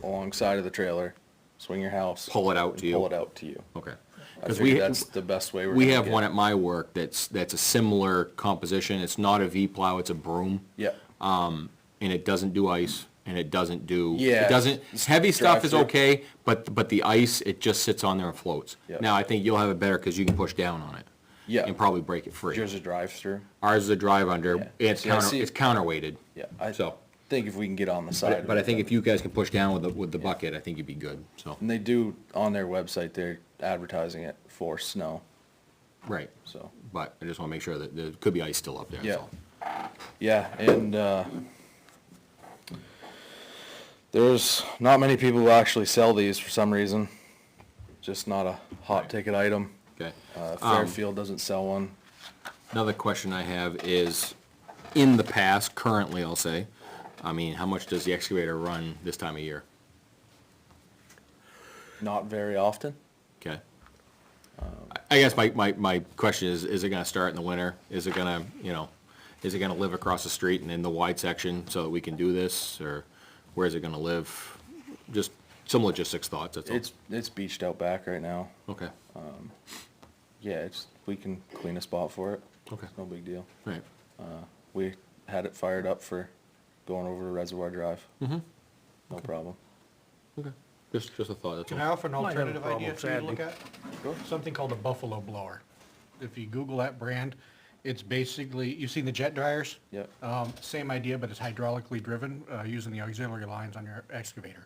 alongside of the trailer, swing your house.
Pull it out
and
to you.
Pull it out to you.
Okay.
I
Because
figure that's the best way we're
we
gonna
have
get.
one at my work that's a similar composition. It's not a V-plow, it's a broom.
Yeah,
And it doesn't do ice, and it doesn't do,
Yeah,
it doesn't,
it's
heavy stuff is
drive-through.
okay, but the ice, it just sits on there and floats.
Yep.
Now, I think you'll have it better because you can push down on it.
Yeah.
And probably break it free.
yours a drive-through.
Ours is a drive under,
Yeah.
it's
See, I see-
it's counterweighted.
Yeah, I
So,
think if we can get on the side of
but I
it,
think
then-
if you guys can push down with the bucket, I think you'd be good, so.
And they do, on their website, they're advertising it for snow,
Right,
so.
but I just wanna make sure that there could be ice still up there,
Yeah.
so.
Yeah, and, there's not many people who actually sell these for some reason. Just not a hot ticket item.
Okay.
Fairfield doesn't sell one.
Another question I have is, in the past, currently I'll say, I mean, how much does the excavator run this time of year?
Not very often.
Okay. I guess my question is it gonna start in the winter? Is it gonna, is it gonna live across the street and in the wide section so that we can do this? Or where is it gonna live? Just some logistics thoughts, that's all.
It's beached out back right now.
Okay,
Yeah, we can clean a spot for it.
okay,
No big deal.
right.
We had it fired up for going over to Reservoir Drive.
Mm-hmm.
No problem.
Okay, just a thought, that's
Can I
all.
offer an
Might have a
alternative idea
problem,
for you to look at?
Sure.
Something called a Buffalo blower. If you Google that brand, it's basically, you've seen the jet dryers?
Yep.
Same idea, but it's hydraulically driven, using the auxiliary lines on your excavator.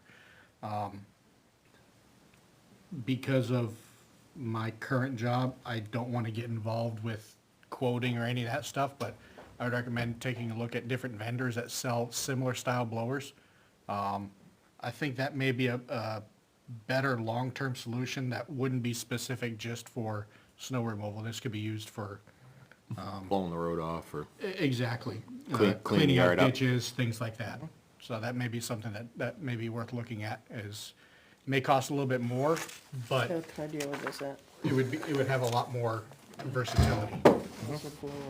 Because of my current job, I don't want to get involved with quoting or any of that stuff, but I would recommend taking a look at different vendors that sell similar style blowers. I think that may be a better long-term solution that wouldn't be specific just for snow removal. This could be used for,
Blowing the road off, or,
exactly.
Clean the
Cleaning out
yard up.
ditches, things like that. So that may be something that may be worth looking at, may cost a little bit more, but
What idea was this at?
it would have a lot more versatility.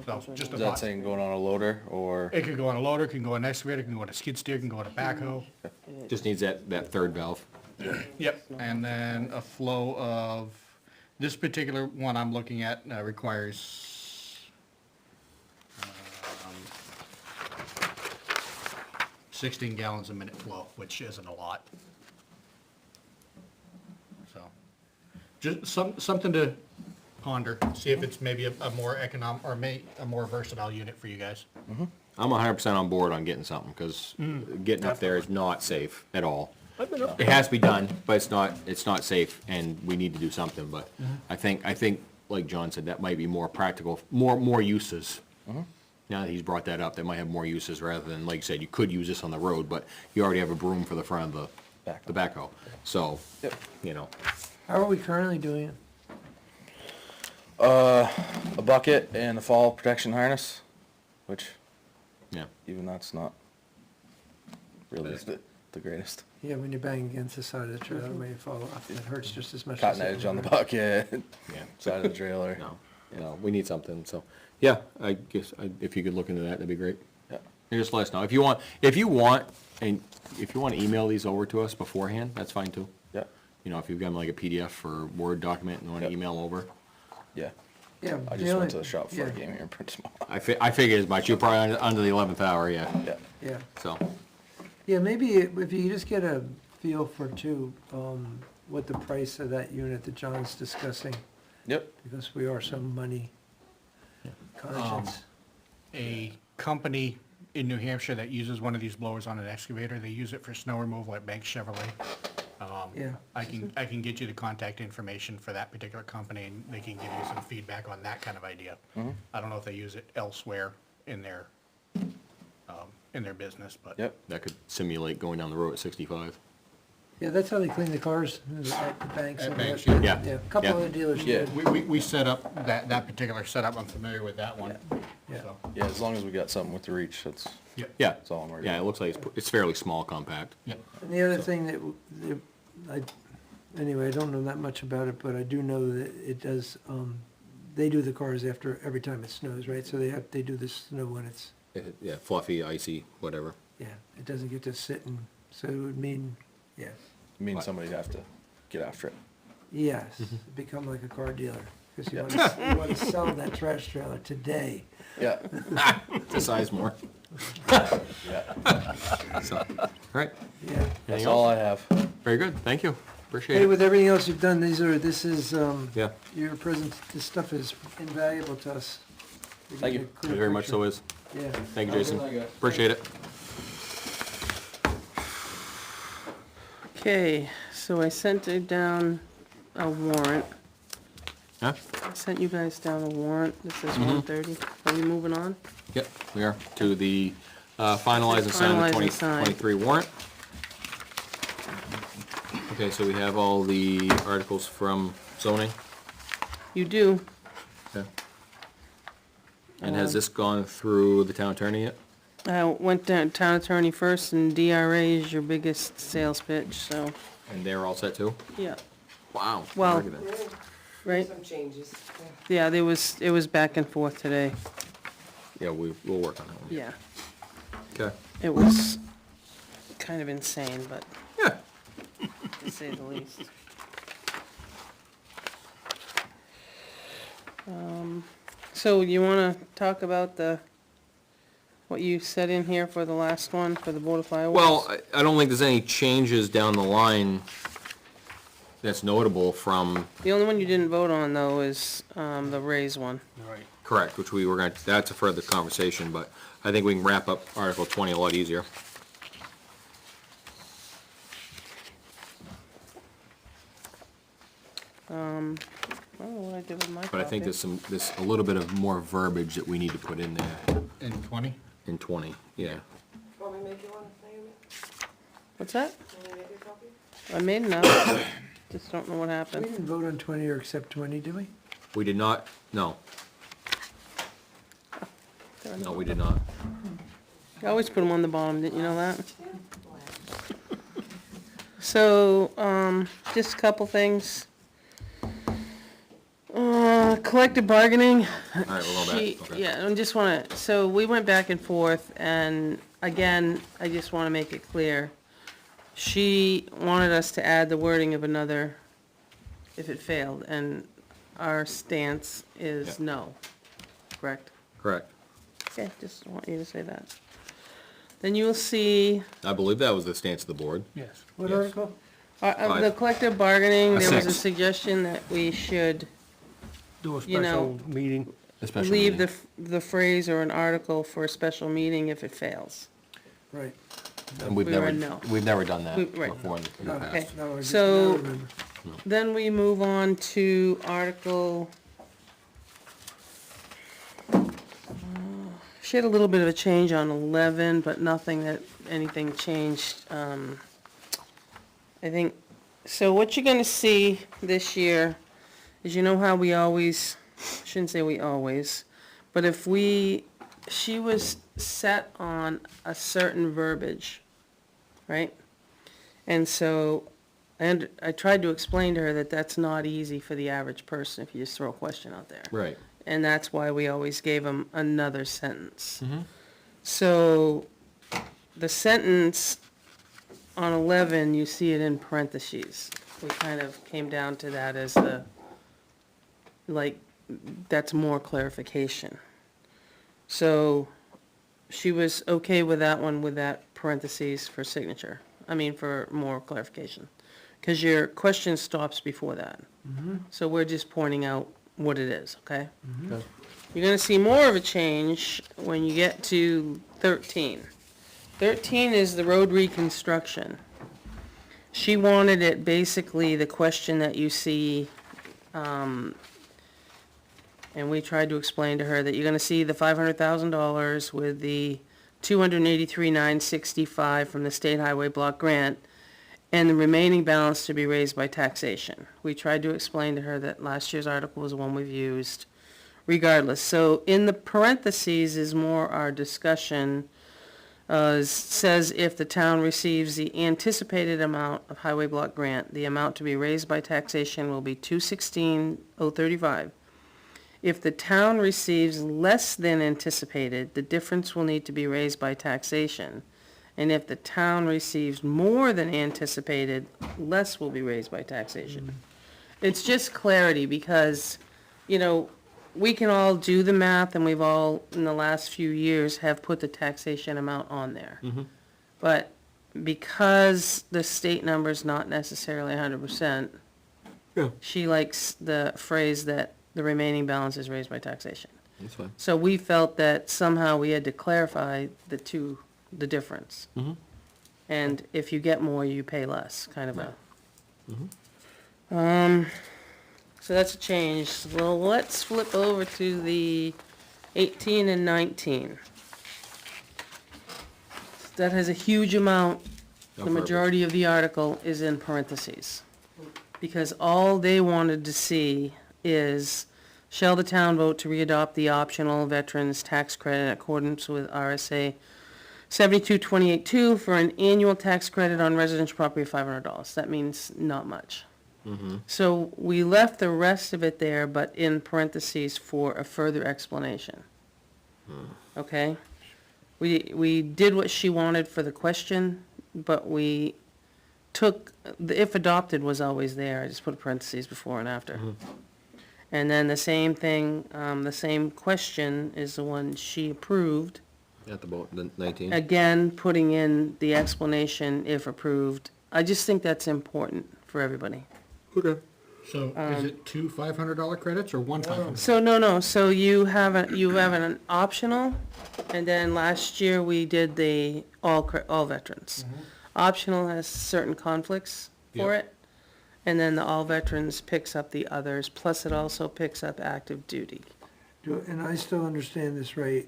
So, just a
Is that
thought.
saying going on a loader or?
It could go on a loader, can go on an excavator, can go on a skid steer, can go on a backhoe.
just needs that third valve.
Yep, and then a flow of, this particular one I'm looking at requires 16 gallons a minute flow, which isn't a lot. So, just something to ponder, see if it's maybe a more economic, or a more versatile unit for you guys.
I'm 100% on board on getting something, because getting up there is not safe at all. It has to be done, but it's not safe, and we need to do something, but I think, like John said, that might be more practical, more uses. Now that he's brought that up, that might have more uses rather than, like you said, you could use this on the road, but you already have a broom for the front of the backhoe. So,
Yep.
How are we currently doing it?
A bucket and a fall protection harness, which
yeah.
even that's not really the greatest.
Yeah, when you bang against the side of the trailer, when you fall off, it hurts just as much.
Cotton
as
edge on the bucket,
Yeah.
side of the trailer.
No, we need something, so, yeah, I guess, if you could look into that, that'd be great.
Yeah.
And just let us know. If you want, and if you want to email these over to us beforehand, that's fine too.
Yeah,
You know, if you've got them like a PDF or Word document and want to
Yep.
email over.
yeah.
Yeah.
I
the
just
only-
went to the shop before I
yeah,
came here and printed them all.
I figured as much. You're probably under the 11th hour, yeah,
Yeah,
Yeah,
so.
yeah, maybe if you just get a feel for too, what the price of that unit that John's discussing,
yep,
because we are some money conscious.
A company in New Hampshire that uses one of these blowers on an excavator, they use it for snow removal at Bank Chevrolet.
Yeah.
I can get you the contact information for that particular company, and they can give you some feedback on that kind of idea. I don't know if they use it elsewhere in their business, but.
yep.
That could simulate going down the road at 65.
Yeah, that's how they clean the cars at the banks.
At
and
banks,
that.
yeah.
Yeah, a couple
Yeah.
other dealers
Yeah.
did.
We set up that particular setup, I'm familiar with that one.
Yeah.
So,
Yeah, as long as we got something with the reach, that's,
yeah.
Yeah,
that's all I'm worried
yeah, it
about.
looks like it's fairly small, compact.
Yeah.
And the other thing anyway, I don't know that much about it, but I do know that it does, they do the cars after, every time it snows, right? So they do the snow when it's,
Yeah, fluffy, icy, whatever.
yeah, it doesn't get to sit and, so it would mean, yeah,
It means somebody'd have to get after it.
yes,
Mm-hmm.
become like a car dealer. Because
Yeah.
you want to sell that trash trailer today.
Yeah,
To size more.
yeah.
So, all right,
Yeah.
That's
anything
all
else?
I have.
Very good, thank you. Appreciate
Hey,
it.
with everything else you've done, this is,
Yeah,
your present, this stuff is invaluable to us. We
Thank
get
you.
a clear
very much
picture.
so is.
Yeah.
Thank you, Jason. Appreciate it.
Okay, so I sent it down a warrant.
Huh?
I sent you guys down a warrant. This is
Mm-hmm.
1:30. Are we moving on?
Yep, we are, to the finalize and sign the
Finalize and sign.
2023 warrant. Okay, so we have all the articles from zoning.
You do.
Okay. And has this gone through the town attorney yet?
I went down town attorney first, and DRA is your biggest sales pitch, so,
And they're all set too?
yeah.
Wow.
Well-
Very good.
Right?
Some changes.
Yeah, it was back and forth today.
Yeah, we'll work on that one.
Yeah.
Okay.
It was kind of insane, but
Yeah.
to say the least. So you wanna talk about what you said in here for the last one, for the Board of Fireworks?
Well, I don't think there's any changes down the line that's notable from,
The only one you didn't vote on, though, is, the raise one.
Right.
correct, which we were going to, that's a further conversation, but I think we can wrap up Article 20 a lot easier.
I don't know what I did with my copy.
But I think there's a little bit of more verbiage that we need to put in there
In 20?
in 20, yeah.
Want me to make you one, Naomi?
What's that?
Want me to make you a copy?
I made enough, just don't know what
We
happened.
didn't vote on 20 or accept 20, did we?
We did not, no, no, we did not.
I always put them on the bottom, didn't you know that? So, just a couple things. Collective bargaining.
All right, we'll go back,
She,
okay.
yeah, I just wanna, so we went back and forth, and again, I just wanna make it clear. She wanted us to add the wording of another, if it failed, and our stance is
Yeah.
no, correct?
Correct.
Okay, just want you to say that. Then you will see,
I believe that was the stance of the board.
Yes.
What
Yes.
article?
the collective bargaining, there was a
6.
suggestion that we should
Do a
You know,
special meeting.
Especially
leave the phrase or an article for a special meeting if it fails.
Right.
And we've
we were
never,
no.
we've never done that
Right.
before in the
Okay.
past.
No, I just
So-
now remember.
Then we move on to Article. She had a little bit of a change on 11, but nothing that, anything changed. I think, so what you're gonna see this year is, you know how we always, shouldn't say we always, but if she was set on a certain verbiage, right? And so, and I tried to explain to her that that's not easy for the average person if you just throw a question out there.
Right.
And that's why we always gave them another sentence. So, the sentence on 11, you see it in parentheses. We kind of came down to that as the, like, that's more clarification. So, she was okay with that one, with that parentheses for signature. I mean, for more clarification. Because your question stops before that. So we're just pointing out what it is, okay?
Okay.
You're gonna see more of a change when you get to 13. 13 is the road reconstruction. She wanted it basically the question that you see, and we tried to explain to her that you're gonna see the $500,000 with the $283,965 from the state highway block grant, and the remaining balance to be raised by taxation. We tried to explain to her that last year's article was the one we've used regardless. So in the parentheses is more our discussion, says if the town receives the anticipated amount of highway block grant, the amount to be raised by taxation will be $216,035. If the town receives less than anticipated, the difference will need to be raised by taxation. And if the town receives more than anticipated, less will be raised by taxation. It's just clarity because, you know, we can all do the math and we've all, in the last few years, have put the taxation amount on there. But because the state number's not necessarily 100%,
Yeah.
she likes the phrase that the remaining balance is raised by taxation.
That's fine.
So we felt that somehow we had to clarify the difference. And if you get more, you pay less, kind of a. So that's a change. Well, let's flip over to the 18 and 19. That has a huge amount.
No
The majority of the article is in parentheses. Because all they wanted to see is, shall the town vote to readopt the optional veterans tax credit in accordance with RSA 7228-2 for an annual tax credit on residential property of $500. That means not much. So we left the rest of it there, but in parentheses for a further explanation. Okay? We did what she wanted for the question, but we took, the if adopted was always there. I just put parentheses before and after. And then the same thing, the same question is the one she approved.
At the vote, the 19?
Again, putting in the explanation if approved. I just think that's important for everybody.
Okay.
So is it two $500 credits or one $500?
So, no, so you have an optional, and then last year we did the all veterans. Optional has certain conflicts for
Yep.
it, and then the all veterans picks up the others, plus it also picks up active duty.
And I still understand this right.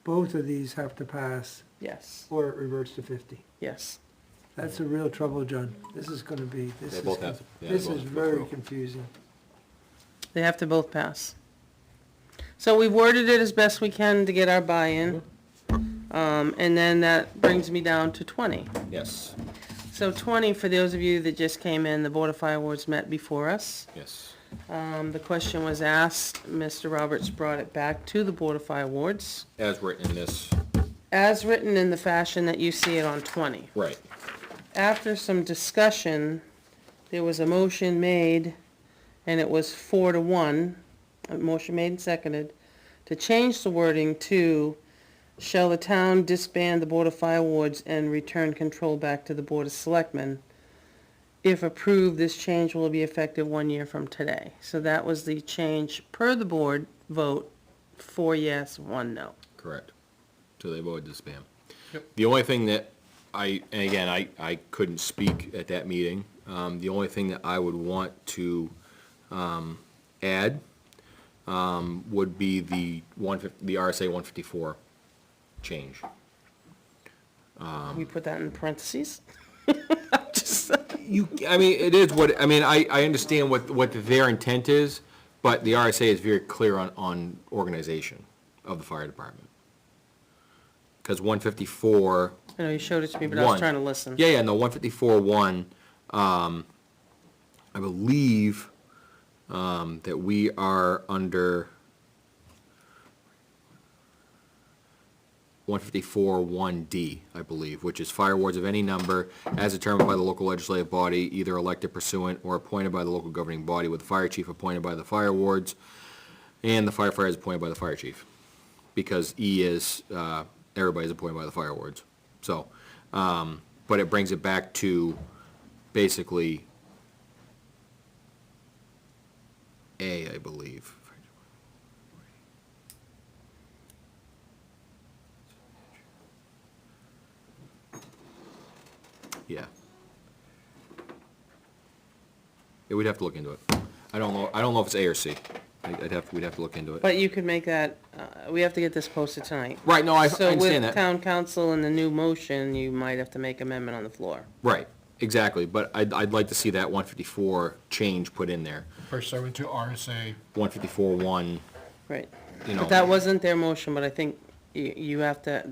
Both of these have to pass
Yes,
or it reverts to 50.
yes.
That's the real trouble, John. This is gonna be,
They both have to. Yeah,
this
they
is
both
very
go through.
confusing.
They have to both pass. So we've worded it as best we can to get our buy-in. And then that brings me down to 20.
Yes,
So 20, for those of you that just came in, the Board of Fire Wards met before us.
yes.
The question was asked, Mr. Roberts brought it back to the Board of Fire Wards,
As written in this,
as written in the fashion that you see it on 20.
right.
After some discussion, there was a motion made, and it was 4-1, a motion made and seconded, to change the wording to, shall the town disband the Board of Fire Wards and return control back to the Board of Selectmen? If approved, this change will be effective 1 year from today. So that was the change per the board vote, 4 yes, 1 no.
Correct. So they voted to spam. The only thing that and again, I couldn't speak at that meeting. The only thing that I would want to add would be the RSA 154 change.
We put that in parentheses?
I mean, it is what, I mean, I understand what their intent is, but the RSA is very clear on organization of the fire department. because 154,
I know you showed it to me, but I was
One.
trying to listen.
yeah, no, 154-1, I believe that we are under 154-1D, I believe, which is fire wards of any number as determined by the local legislative body, either elected pursuant or appointed by the local governing body, with the fire chief appointed by the fire wards, and the firefighters appointed by the fire chief. Because E is, everybody's appointed by the fire wards. So, but it brings it back to basically A, I believe. Yeah. Yeah, we'd have to look into it. I don't know if it's A or C. We'd have to look into it.
But you could make that, we have to get this posted tonight.
Right, no, I understand
So with
that.
town council and the new motion, you might have to make amendment on the floor.
Right, exactly, but I'd like to see that 154 change put in there.
First, I went to RSA.
154-1,
Right.
you know.
But that wasn't their motion, but I think you have to,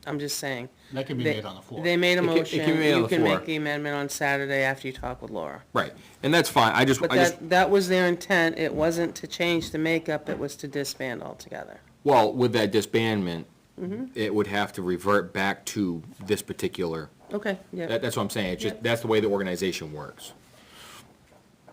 I'm just saying.
That can be
They-
made on the floor.
They made a
It can be
motion,
made on
you
the
can
floor.
make the amendment on Saturday after you talk with Laura.
Right, and that's fine,
But that was their intent, it wasn't to change the makeup, it was to disband altogether.
well, with that disbandment,
Mm-hmm.
it would have to revert back to this particular,
Okay, yeah.
that's what I'm saying, it's just, that's the way the organization works.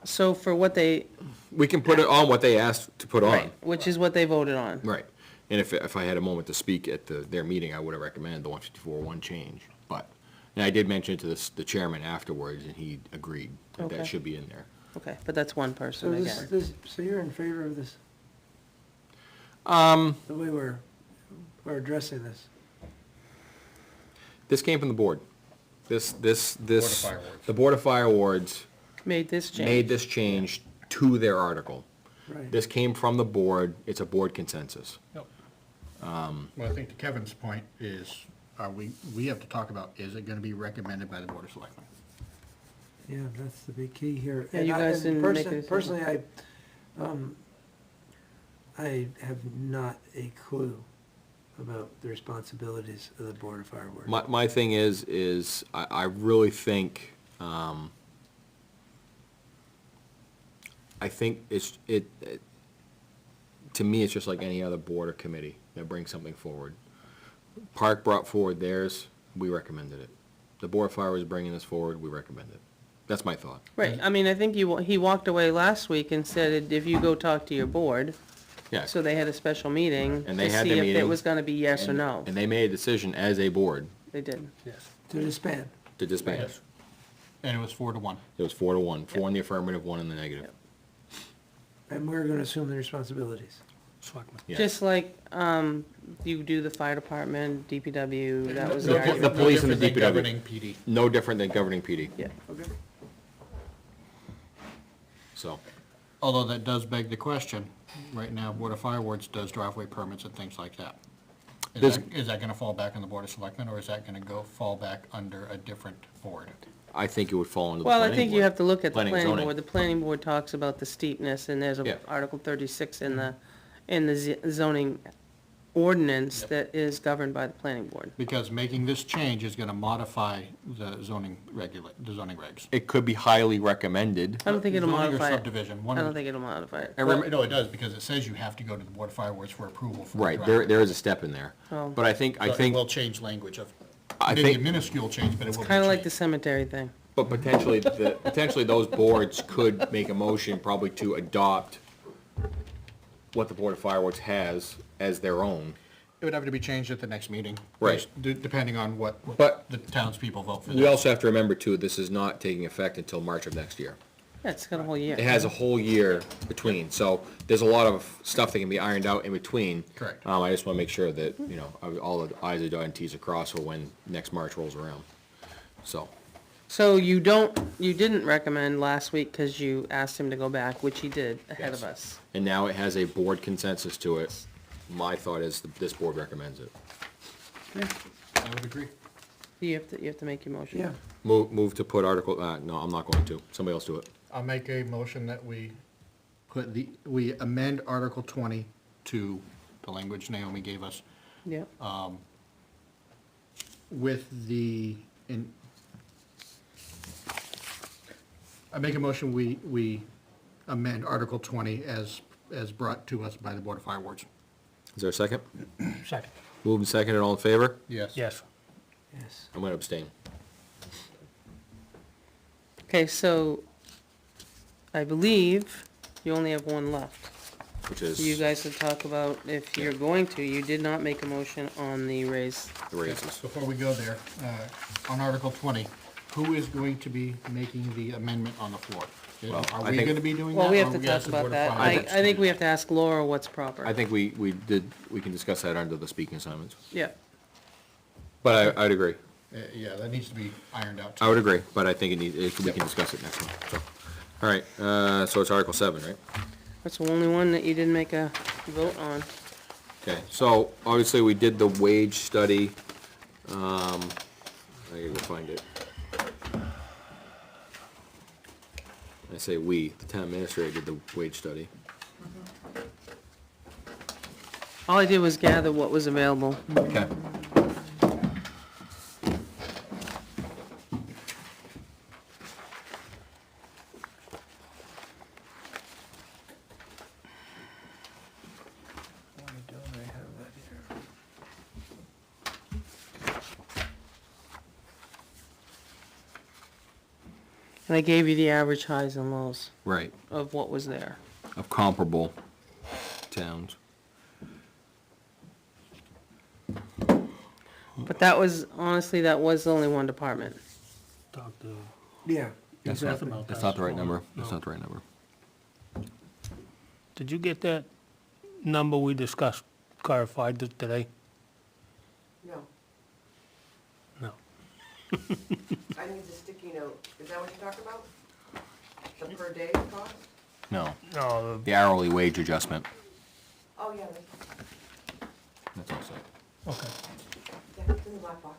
So for what they,
We can put it on what they asked to put on.
right, which is what they voted on.
Right, and if I had a moment to speak at their meeting, I would have recommended the 154-1 change, but, and I did mention it to the chairman afterwards, and he agreed that
Okay.
that should be in there.
Okay, but that's one
So
person again.
so you're in favor of this, the way we're addressing this?
This came from the board. This,
Fire Wards.
the Board of Fire Wards
Made this change.
made this change to their article.
Right.
This came from the board, it's a board consensus.
Yep. Well, I think to Kevin's point is, we have to talk about, is it gonna be recommended by the Board of Selectmen?
Yeah, that's the big key here.
Yeah,
And
you
I-
guys
and
didn't make a decision.
Personally, I have not a clue about the responsibilities of the Board of Fire Wards.
My thing is I really think, I think to me, it's just like any other board or committee that brings something forward. Park brought forward theirs, we recommended it. The Board of Fire was bringing this forward, we recommend it. That's my thought.
Right, I mean, I think he walked away last week and said, if you go talk to your board,
Yeah.
so they had a special meeting
And they
to
had
see
their
if it
meeting,
was gonna be yes or no.
And they made a decision as a board
They did.
To disband.
to disband.
Yes. And it was 4-1.
It was 4-1, 4 in the affirmative, 1 in the negative.
And we're gonna assume the responsibilities.
Selectmen.
Yeah.
Just like, you do the fire department, DPW, that was
No,
the
the
argument.
police and the
different than
DPW.
Governing PD.
No different than governing PD,
Yeah.
Okay.
so.
Although that does beg the question, right now, Board of Fire Wards does driveway permits and things like that. Is that gonna fall back on the Board of Selectmen, or is that gonna fall back under a different board?
I think it would fall under the
Well,
planning
I think you
board.
have to look at the
Planning and
planning
zoning.
board. The planning board talks about the steepness, and there's
Yeah.
a Article 36 in the zoning ordinance that is governed by the planning board.
Because making this change is gonna modify the zoning regs.
It could be highly recommended.
I don't think it'll
Zoning or
modify it.
subdivision,
I
one
don't
of the-
think it'll modify it.
And
Well,
remember-
no, it does, because it says you have to go to the Board of Fire Wards for approval for the
Right,
driveway.
there is a step in there.
Oh.
But I think,
So it will change language of,
I
maybe a
think,
minuscule change, but it will be
Kinda like the
changed.
cemetery thing.
but potentially those boards could make a motion probably to adopt what the Board of Fire Wards has as their own.
It would have to be changed at the next meeting.
Right.
just depending on what
But-
the townspeople vote for
We
this.
also have to remember too, this is not taking effect until March of next year.
Yeah, it's got a whole year.
It has a whole year between, so there's a lot of stuff that can be ironed out in between.
Correct.
I just wanna make sure that, all the i's are dotted and t's are crossed for when next March rolls around, so.
So you didn't recommend last week because you asked him to go back, which he did ahead of
Yes.
us.
And now it has a board consensus to it. My thought is that this board recommends it.
I would agree.
You have to make your motion.
Yeah.
Move to put article, no, I'm not going to. Somebody else do it.
I'll make a motion that we we amend Article 20 to the language Naomi gave us,
Yep.
with the, I make a motion, we amend Article 20 as brought to us by the Board of Fire Wards.
Is there a second?
Second,
Moved and seconded, all in favor?
Yes.
yes.
Yes.
I'm gonna abstain.
Okay, so I believe you only have one left.
Which
You
is
guys have talked about if you're going to, you did not make a motion on the raise.
the raises.
Before we go there, on Article 20, who is going to be making the amendment on the floor?
Well,
Are
I
we
think-
going to be doing that?
Well, we
or
have to
we
talk
ask the
about
Board of
that.
Fire
I
Wards to
think
do
we
that?
have to ask Laura what's proper.
I think we can discuss that under the speaking assignments.
Yeah.
But I'd agree.
Yeah, that needs to be ironed out, too.
I would agree, but I think we can discuss it next one, so. All right, so it's Article 7, right?
That's the only one that you didn't make a vote on.
Okay, so obviously we did the wage study. I gotta go find it. I say we, the town administrator did the wage study.
All I did was gather what was available.
Okay.
And I gave you the average highs and lows
Right,
of what was there.
of comparable towns.
But that was, honestly, that was only one department.
Talk to,
Yeah,
That's not,
exactly.
about
that's
that
not the right
small.
number, that's
No.
not the right number.
did you get that number we discussed clarified today?
No,
No.
I need the sticky note. Is that what you're talking about? The per day cost?
No,
No,
the hourly wage adjustment,
Oh, yeah,
that's also.
okay.
yeah, it's in the black box.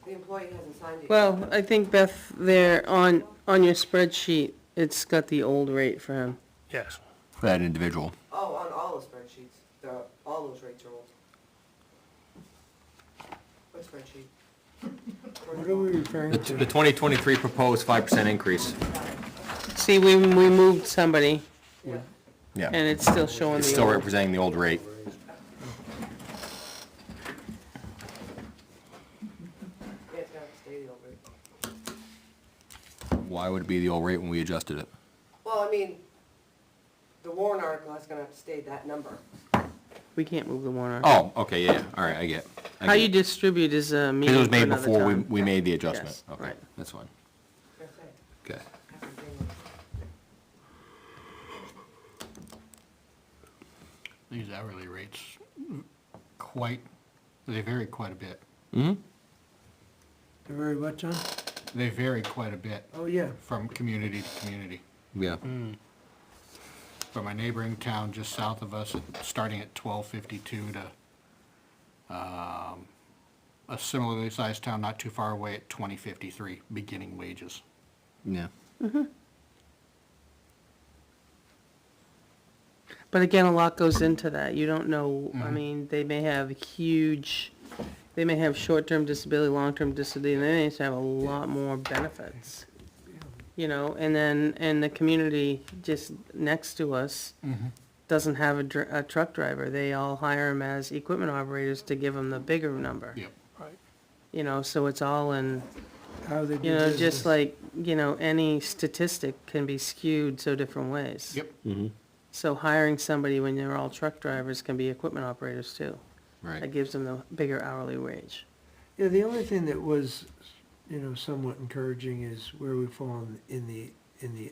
The employee hasn't signed it yet.
Well, I think Beth, there, on your spreadsheet, it's got the old rate for him.
Yes.
For that individual.
Oh, on all the spreadsheets, all those rates are old. What spreadsheet?
What are we referring
The
to?
2023 proposed 5% increase.
See, we moved somebody,
Yeah.
Yeah,
and it's still showing
it's
the
still
old.
representing the old rate.
Yeah, it's gotta stay the old rate.
Why would it be the old rate when we adjusted it?
Well, I mean, the warrant article is gonna have to stay that number.
We can't move the warrant.
Oh, okay, yeah, all right, I get.
How you distribute is a
Because
meeting
it was
for
made
another
before
time.
we made the adjustment.
Yes,
Okay,
right.
that's fine.
That's it.
Okay.
Have to bring it.
These hourly rates, they vary quite a bit.
Mm-hmm.
They're very what, John?
They vary quite a bit
Oh, yeah.
from community to community.
Yeah.
From a neighboring town just south of us, starting at 12.52 to a similarly sized town not too far away at 20.53 beginning wages.
Yeah.
But again, a lot goes into that. You don't know, I
Mm-hmm.
mean, they may have short-term disability, long-term disability, and they may have a lot more benefits. You know, and the community just next to us doesn't have a truck driver. They all hire them as equipment operators to give them the bigger number.
Yep.
You know, so it's all in,
How they do
you know,
business.
just like, you know, any statistic can be skewed so different ways.
Yep.
Mm-hmm.
So hiring somebody when they're all truck drivers can be equipment operators too. That
Right.
gives them the bigger hourly wage.
Yeah, the only thing that was, somewhat encouraging is where we fall in the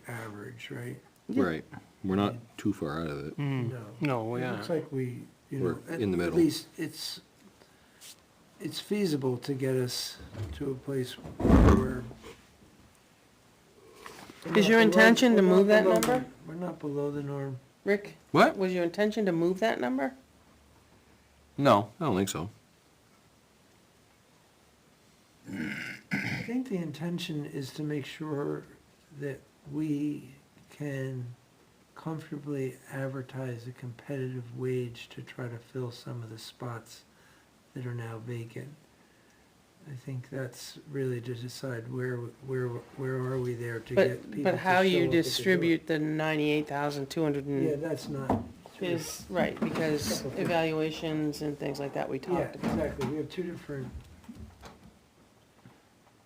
average, right?
Right. We're not too far out of it.
No.
No, we
It
aren't.
looks like we,
We're in the middle.
At least it's feasible to get us to a place where we're.
Is your intention to move that number?
We're not below the norm.
Rick?
What?
Was your intention to move that number?
No, I don't think so.
I think the intention is to make sure that we can comfortably advertise a competitive wage to try to fill some of the spots that are now vacant. I think that's really to decide where are we there to
But,
get people
but
to
how
show
you
up at the door.
distribute the 98,200
Yeah,
and
that's not.
is, right, because evaluations and things like that we
Yeah,
talked about.
exactly, we have two different,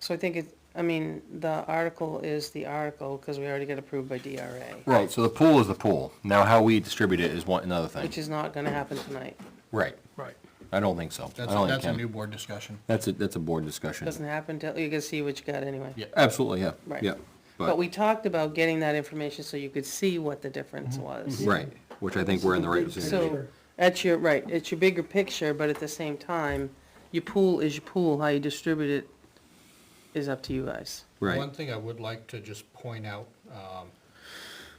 So I think it, I mean, the article is the article, because we already got approved by DRA,
Right, so the pool is the pool. Now, how we distribute it is another thing.
which is not gonna happen tonight.
Right.
Right.
I don't think so. I
That's,
don't think
that's a
Ken-
new board discussion.
That's a board discussion.
Doesn't happen till, you can see what you got anyway.
Yeah.
Absolutely, yeah,
Right.
yeah.
But we talked about getting that information so you could see what the difference was.
Right, which I think we're in the right vicinity.
So, that's your, right, it's your bigger picture, but at the same time, your pool is your pool, how you distribute it is up to you guys.
Right.
One thing I would like to just point out,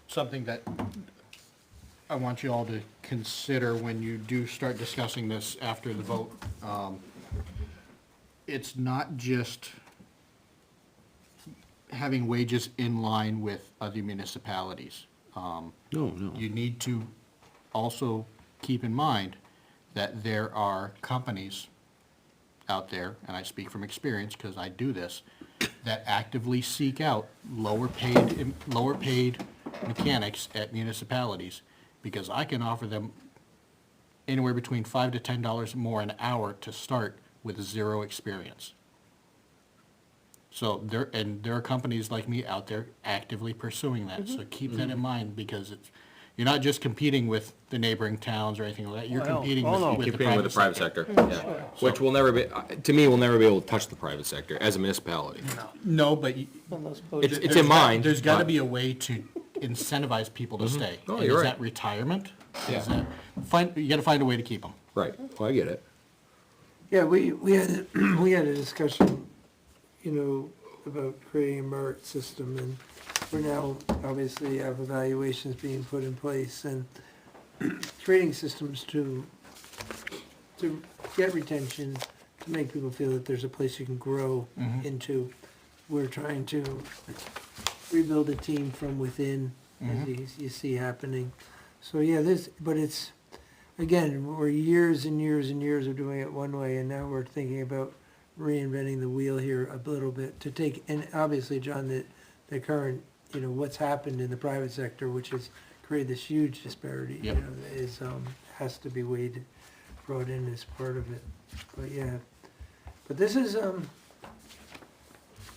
something that I want you all to consider when you do start discussing this after the vote. It's not just having wages in line with other municipalities.
No, no.
You need to also keep in mind that there are companies out there, and I speak from experience because I do this, that actively seek out lower paid mechanics at municipalities, because I can offer them anywhere between $5 to $10 more an hour to start with zero experience. So there are companies like me out there actively pursuing that, so keep that in mind, because you're not just competing with the neighboring towns or anything like that, you're
Well,
competing
oh, no.
with the
Competing with
private
the
sector.
private sector, yeah. Which will never be, to me, will never be able to touch the private sector as a municipality.
No, but
Well, those
It's
coaches-
in mind.
there's gotta
but-
be a way to incentivize people to stay.
Oh,
And
you're
is
right.
that retirement?
Yeah.
Is that, you gotta find a way to keep them.
Right, well, I get it.
yeah, we had, we had a discussion, you know, about creating a merit system, and we're now, obviously, have evaluations being put in place, and creating systems to get retention, to make people feel that there's a place you can grow into. We're trying to rebuild a team from within, as you see happening. So, yeah, but it's, again, we're years and years and years of doing it one way, and now we're thinking about reinventing the wheel here a little bit to take, and obviously, John, the current, you know, what's happened in the private sector, which has created this huge disparity, you
Yep.
know, is, has to be brought in as part of it. But, yeah, but this is, at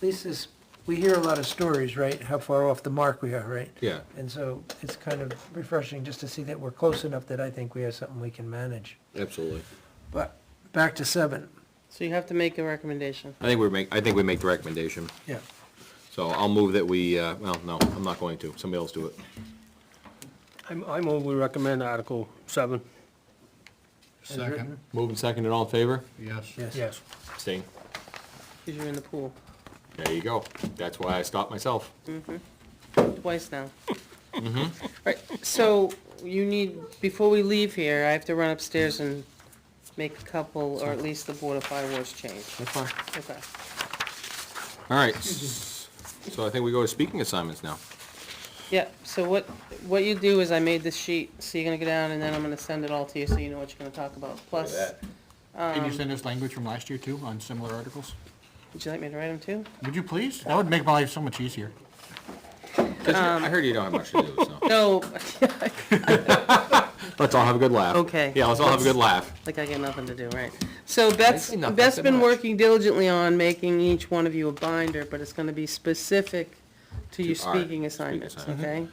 least this, we hear a lot of stories, right, how far off the mark we are, right?
Yeah,
And so it's kind of refreshing just to see that we're close enough that I think we have something we can manage.
absolutely.
But, back to 7.
So you have to make a recommendation.
I think we make the recommendation.
Yeah.
So I'll move that we, well, no, I'm not going to. Somebody else do it.
I move we recommend Article 7.
Second,
Move and second, and all in favor?
yes.
Yes.
Yes.
Staying.
Because you're in the pool.
There you go. That's why I stopped myself.
Twice now. Right, so you need, before we leave here, I have to run upstairs and make a couple, or at least the Board of Fire Wars change.
That's fine.
Okay.
All right. So I think we go to speaking assignments now.
Yeah, so what you do is I made this sheet, so you're gonna go down and then I'm gonna send it all to you so you know what you're gonna talk about. Plus,
Can you send us language from last year too, on similar articles?
would you like me to write them too?
Would you please? That would make my life so much easier.
I heard you don't have much to do, so.
No,
Let's all have a good laugh.
Okay.
Yeah, let's all have a good laugh.
like I got nothing to do, right? So Beth's
say nothing,
Beth's
say
been
much.
working diligently on making each one of you a binder, but it's gonna be specific to your
To our
speaking assignments,
assignment.
okay?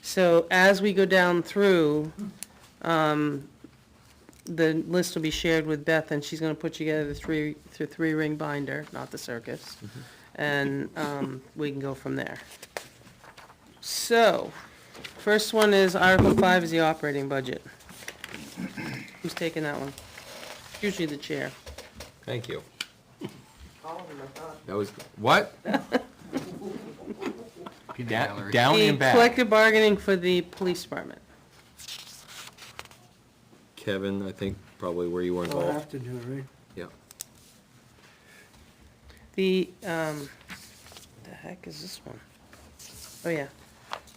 So as we go down through, the list will be shared with Beth, and she's gonna put together the three-ring binder, not the circus. And, we can go from there. So, first one is Article 5 is the operating budget. Who's taking that one? Usually the chair.
Thank you.
All of them, I thought.
That was, what?
Peanut
Da-
gallery.
Down
The
and back.
collective bargaining for the police department.
Kevin, I think probably where you were
I'll
involved.
have to do it, right?
Yeah.
The heck is this one? Oh, yeah.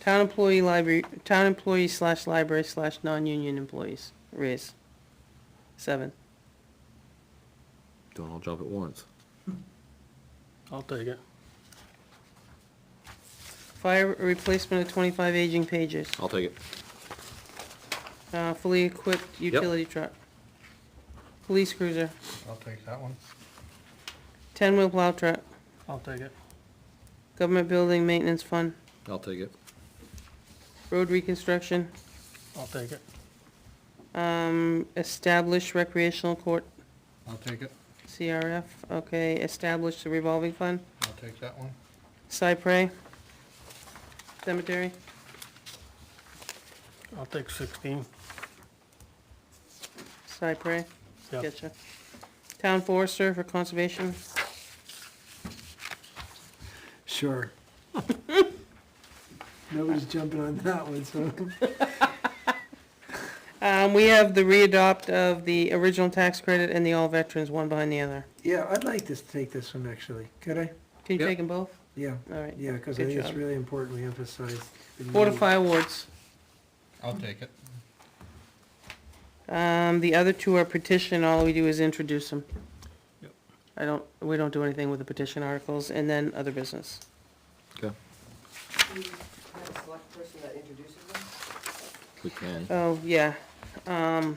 Town employee library, town employee slash library slash non-union employees, raise. 7.
Don't all jump at once.
I'll take it.
Fire replacement of 25 aging pages.
I'll take it.
Fully equipped utility truck. Police cruiser,
I'll take that one.
10-wheel plow truck,
I'll take it.
government building maintenance fund,
I'll take it.
road reconstruction,
I'll take it.
establish recreational court,
I'll take it.
CRF, okay, establish the revolving fund,
I'll take that one.
Cypre, cemetery,
I'll take 16.
Cypre,
Yep.
getcha. Town forester for conservation,
Sure. Nobody's jumping on that one, so.
we have the readopt of the original tax credit and the all veterans, one behind the other.
Yeah, I'd like to take this one, actually. Could I?
Can you
Yep.
take them both?
Yeah,
All right.
yeah, because I
Good
think it's
job.
really important we emphasize. the need.
Fortify awards.
I'll take it.
The other two are petition, all we do is introduce them.
Yep.
We don't do anything with the petition articles, and then other business.
Okay,
Do you have a select person that introduces them?
we can.
Oh, yeah. I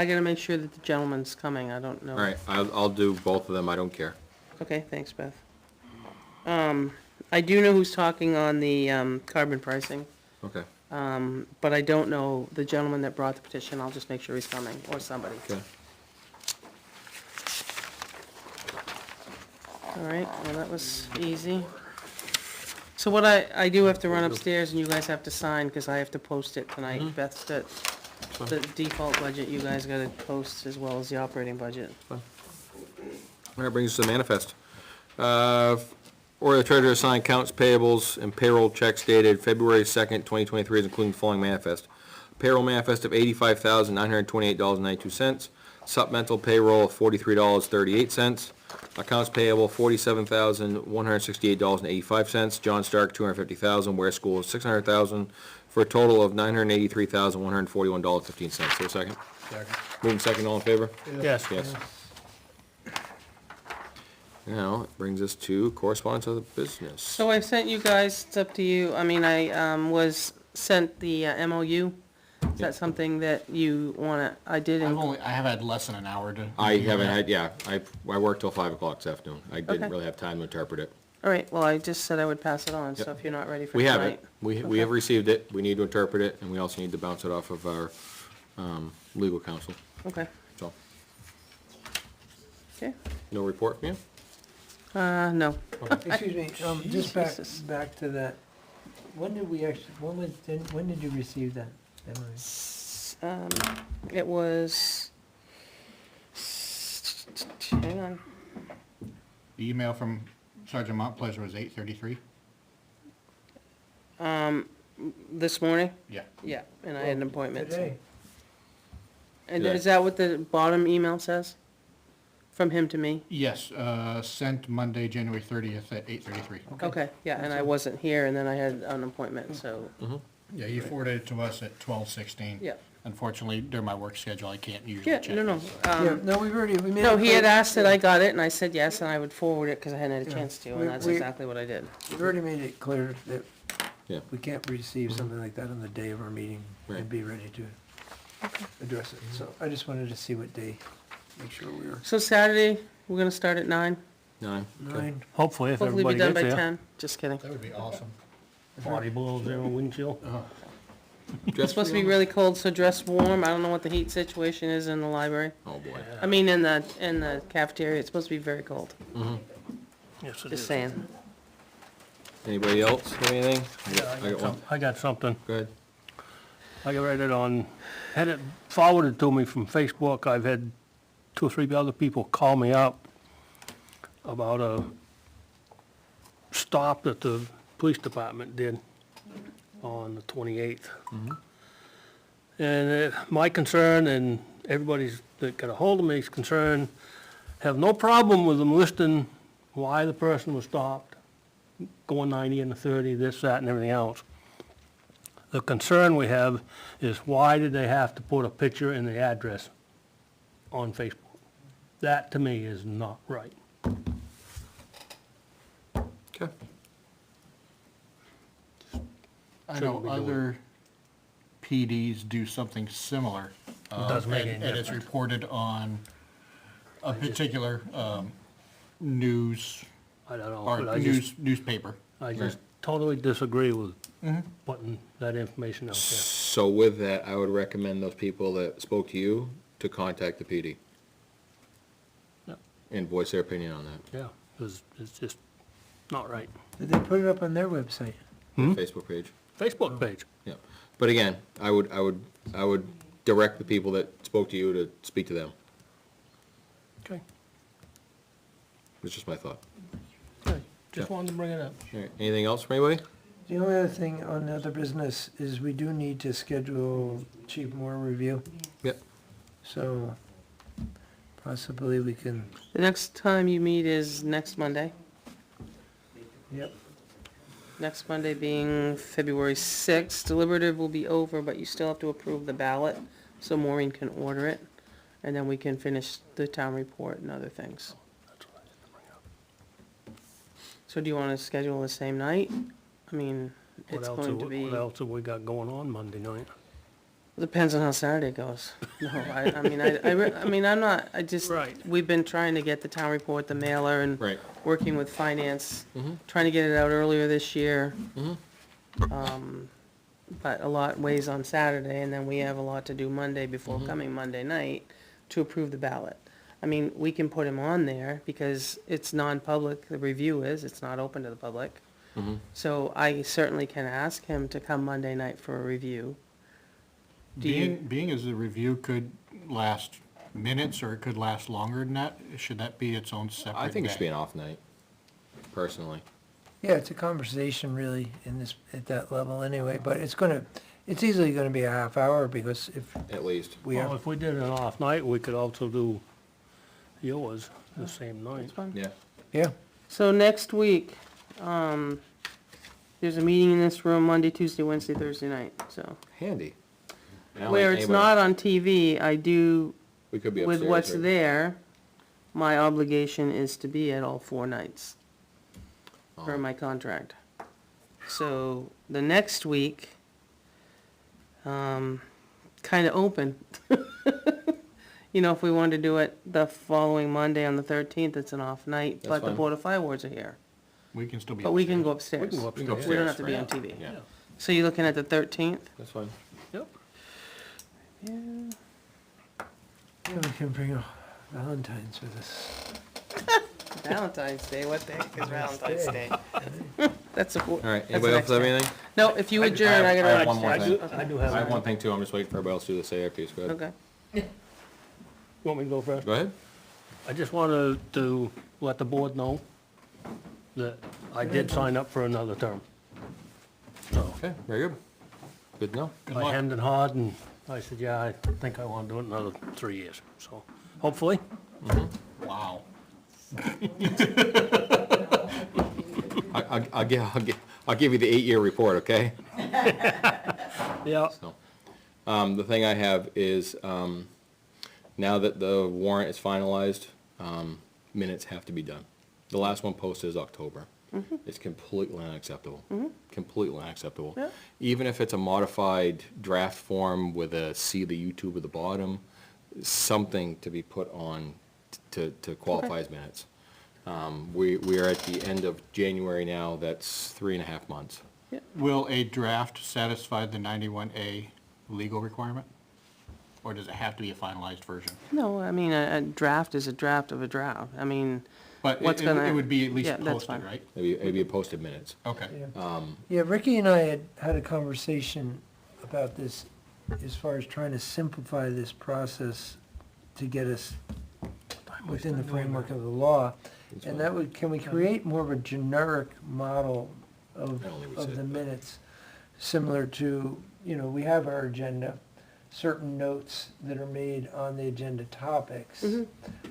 gotta make sure that the gentleman's coming, I don't know.
All right, I'll do both of them, I don't care.
Okay, thanks, Beth. I do know who's talking on the, carbon pricing,
Okay,
but I don't know the gentleman that brought the petition, I'll just make sure he's coming, or somebody.
okay.
All right, well, that was easy. So what I do have to run upstairs and you guys have to sign, because I have to post it tonight. Beth's got the default budget, you guys gotta post as well as the operating budget.
All right, brings us to the manifest. Or the treasurer sign accounts payables and payroll checks dated February 2nd, 2023, including the following manifest. Payroll manifest of $85,928.92. Supplemental payroll of $43.38. Accounts payable $47,168.85. John Stark $250,000. Ware School $600,000 for a total of $983,141.15. Is there a second?
Second.
Moving second, all in favor?
Yes.
Yes. Now, it brings us to correspondence of the business.
So I've sent you guys, it's up to you, I mean, I, was sent the MOU. Is that something that you wanna, I did,
I have had less than an hour to.
I haven't had, yeah, I worked till 5 o'clock this afternoon. I didn't
Okay.
really have time to interpret it.
all right, well, I just said I would pass it on, so
Yep.
if you're not ready for
We have
tonight.
it. We
Okay.
have received it. We need to interpret it, and we also need to bounce it off of our, legal counsel.
Okay,
So,
okay,
no report from you?
no.
Excuse me, just
Jesus.
back to that. When did we actually, when did you receive that? MOU?
It was, hang on,
The email from Sergeant Montplaisir was 8:33?
this morning,
Yeah.
yeah, and I had an appointment. so-
Today.
And
Today.
is that what the bottom email says? From him to me?
Yes, sent Monday, January 30th at 8:33.
Okay, yeah, and I wasn't here, and then I had an appointment, so,
Yeah, you forwarded it to us at 12:16.
yeah.
Unfortunately, during my work schedule, I can't usually
Yeah,
check.
no,
it, so-
Yeah, no, we made.
No,
it
he had
clear-
asked that I got it, and I said yes, and I would forward it, because I hadn't had a
Yeah.
chance to,
We-
and that's
we-
exactly what I did.
We've already made it clear that
Yeah.
we can't receive something like that on the day of our meeting
Right.
and be ready to address it. So I just wanted to see what day, make sure we were
So Saturday, we're gonna start at 9,
9? Okay.
9.
Hopefully, if
hopefully be
everybody
done
gets
by
here.
10, just kidding.
That would be awesome.
Body below zero wind chill.
It's supposed to be really cold, so dress warm, I don't know what the heat situation is in the library.
Oh, boy.
I mean, in the cafeteria, it's supposed to be very cold,
Yes, it
just
is.
saying.
Anybody else have anything? I got one.
I got something.
Go ahead.
I read it had it forwarded to me from Facebook. I've had 2 or 3 other people call me up about a stop that the police department did on the 28th. And my concern, and everybody's that got a hold of me's concern, have no problem with them listing why the person was stopped, going 90 and 30, this, that, and everything else. The concern we have is why did they have to put a picture and the address on Facebook? That, to me, is not right.
I know
shouldn't be doing.
other PDs do something similar.
Doesn't make any
And it's
difference.
reported on a particular, news,
I don't know,
or
but I just,
newspaper.
I just totally disagree with putting that information out there.
So with that, I would recommend those people that spoke to you to contact the PD
Yep.
and voice their opinion on that.
Yeah, because it's just not right.
Did they put it up on their website?
Facebook page.
Facebook page.
Yeah. But again, I would direct the people that spoke to you to speak to them.
Okay,
It's just my thought.
okay, just
Yeah.
wanted to bring it up.
All right. Anything else from anybody?
The only other thing on the other business is we do need to schedule Chief Moore review,
Yep.
so possibly we can,
The next time you meet is next Monday.
yep.
Next Monday being February 6th. Deliberative will be over, but you still have to approve the ballot, so Maureen can order it. And then we can finish the town report and other things.
That's what I had to bring up.
So do you want to schedule the same night? I mean,
What
it's
else
going
have
to be,
what else have we got going on Monday night?
depends on how Saturday goes. No, I mean, I mean, I'm not, I just,
Right.
we've been trying to get the town report, the mailer, and
Right.
working with finance,
Mhm.
trying to get it out earlier this year.
Mhm.
But a lot weighs on Saturday, and then we have a lot to do Monday before coming Monday night to approve the ballot. I mean, we can put him on there because it's non-public, the review is, it's not open to the public.
Mhm.
So I certainly can ask him to come Monday night for a review. Do you-
Being as the review could last minutes, or it could last longer than that, should that be its own separate
I think it should be
day?
an off night, personally.
Yeah, it's a conversation really in this, at that level anyway, but it's easily gonna be a half hour because if
At least.
we
Well,
have,
if we did an off night, we could also do yours the same night.
That's fine.
Yeah.
yeah,
So next week, there's a meeting in this room Monday, Tuesday, Wednesday, Thursday night, so.
Handy. I don't
Where
think
it's
anybody-
not on TV, I do,
We could be
with
upstairs.
what's
or-
there, my obligation is to be at all 4 nights per
Oh.
my contract. So the next week, kinda open. You know, if we wanted to do it the following Monday on the 13th, it's an off night,
That's
but the
fine.
Board of Fire Wards are here.
We can still be
But we can go
upstairs.
upstairs.
We can go
We can go
upstairs.
We don't
upstairs,
have to be on
right.
TV.
Yeah,
So you're looking at the 13th?
that's fine.
Yep.
yeah, we can bring Valentine's with us.
Valentine's Day, what the heck is Valentine's Day? That's a.
All right, anybody else have anything?
No, if you adjourn, I gotta.
I have one more
I
thing.
do, I do have.
I have one thing too, I'm just waiting for everybody else to do the say piece, go ahead.
Okay.
You want me to go first?
Go ahead.
I just wanted to let the board know that I did sign up for another term. So,
Okay, very good. Good to know.
I hemmed and hawed, and I said, yeah, I think I want to do it another 3 years. So, hopefully,
Wow.
I'll give you the 8-year report, okay?
yeah,
So, the thing I have is, now that the warrant is finalized, minutes have to be done. The last one posted is October. It's completely unacceptable. Completely unacceptable.
Yeah.
Even if it's a modified draft form with a see the YouTube at the bottom, something to be put on to qualify as minutes. We are at the end of January now, that's 3.5 months.
Will a draft satisfy the 91A legal requirement? Or does it have to be a finalized version?
No, I mean, a draft is a draft of a draft. I mean,
But
What's
it
gonna-
would be at least
yeah, that's
posted,
fine.
right?
Maybe a posted minutes.
Okay.
Yeah, Ricky and I had a conversation about this as far as trying to simplify this process to get us within the framework of the law.
It's
And
fine.
that would, can we create more of a generic model of,
I only would
of
say
the
that.
minutes? Similar to, you know, we have our agenda, certain notes that are made on the agenda topics,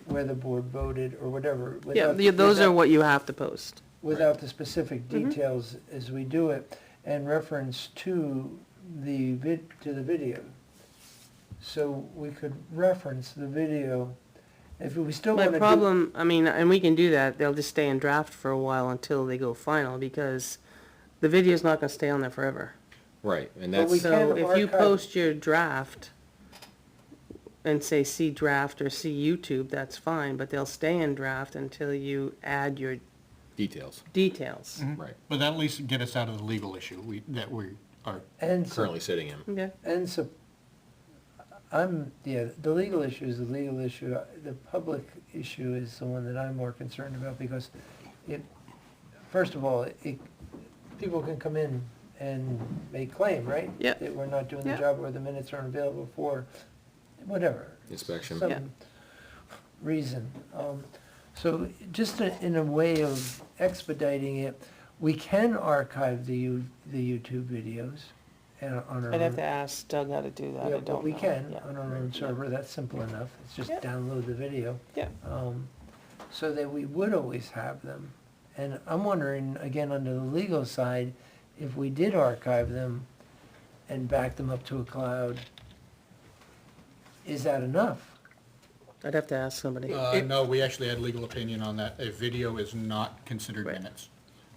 where the board voted or whatever.
yeah,
without-
those are
without-
what you have to post.
without the specific details as we do it, and reference to the video. So we could reference the video, if we still
My
wanna do.
problem, I mean, and we can do that, they'll just stay in draft for a while until they go final, because the video's not gonna stay on there forever.
Right, and
But we
that's,
can
So if you
archive-
post your draft and say see draft or see YouTube, that's fine, but they'll stay in draft until you add your
details,
details.
right,
But that'll at least get us out of the legal issue that we are.
And so,
currently sitting in.
Okay,
and so, yeah, the legal issue is the legal issue. The public issue is the one that I'm more concerned about because first of all, people can come in and make claim, right?
Yep.
That we're not doing the
Yep.
job or the minutes aren't available for, whatever.
Inspection.
Yeah.
Some reason. So just in a way of expediting it, we can archive the YouTube videos on our own.
I'd have to ask Doug how to do that, I
Yeah,
don't know.
but we can
Yeah.
on our own server, that's simple enough, it's just
Yeah.
download the video.
Yeah.
So that we would always have them. And I'm wondering, again, under the legal side, if we did archive them and back them up to a cloud, is that enough?
I'd have to ask somebody.
No, we actually had legal opinion on that. A video is not considered
Right.
minutes.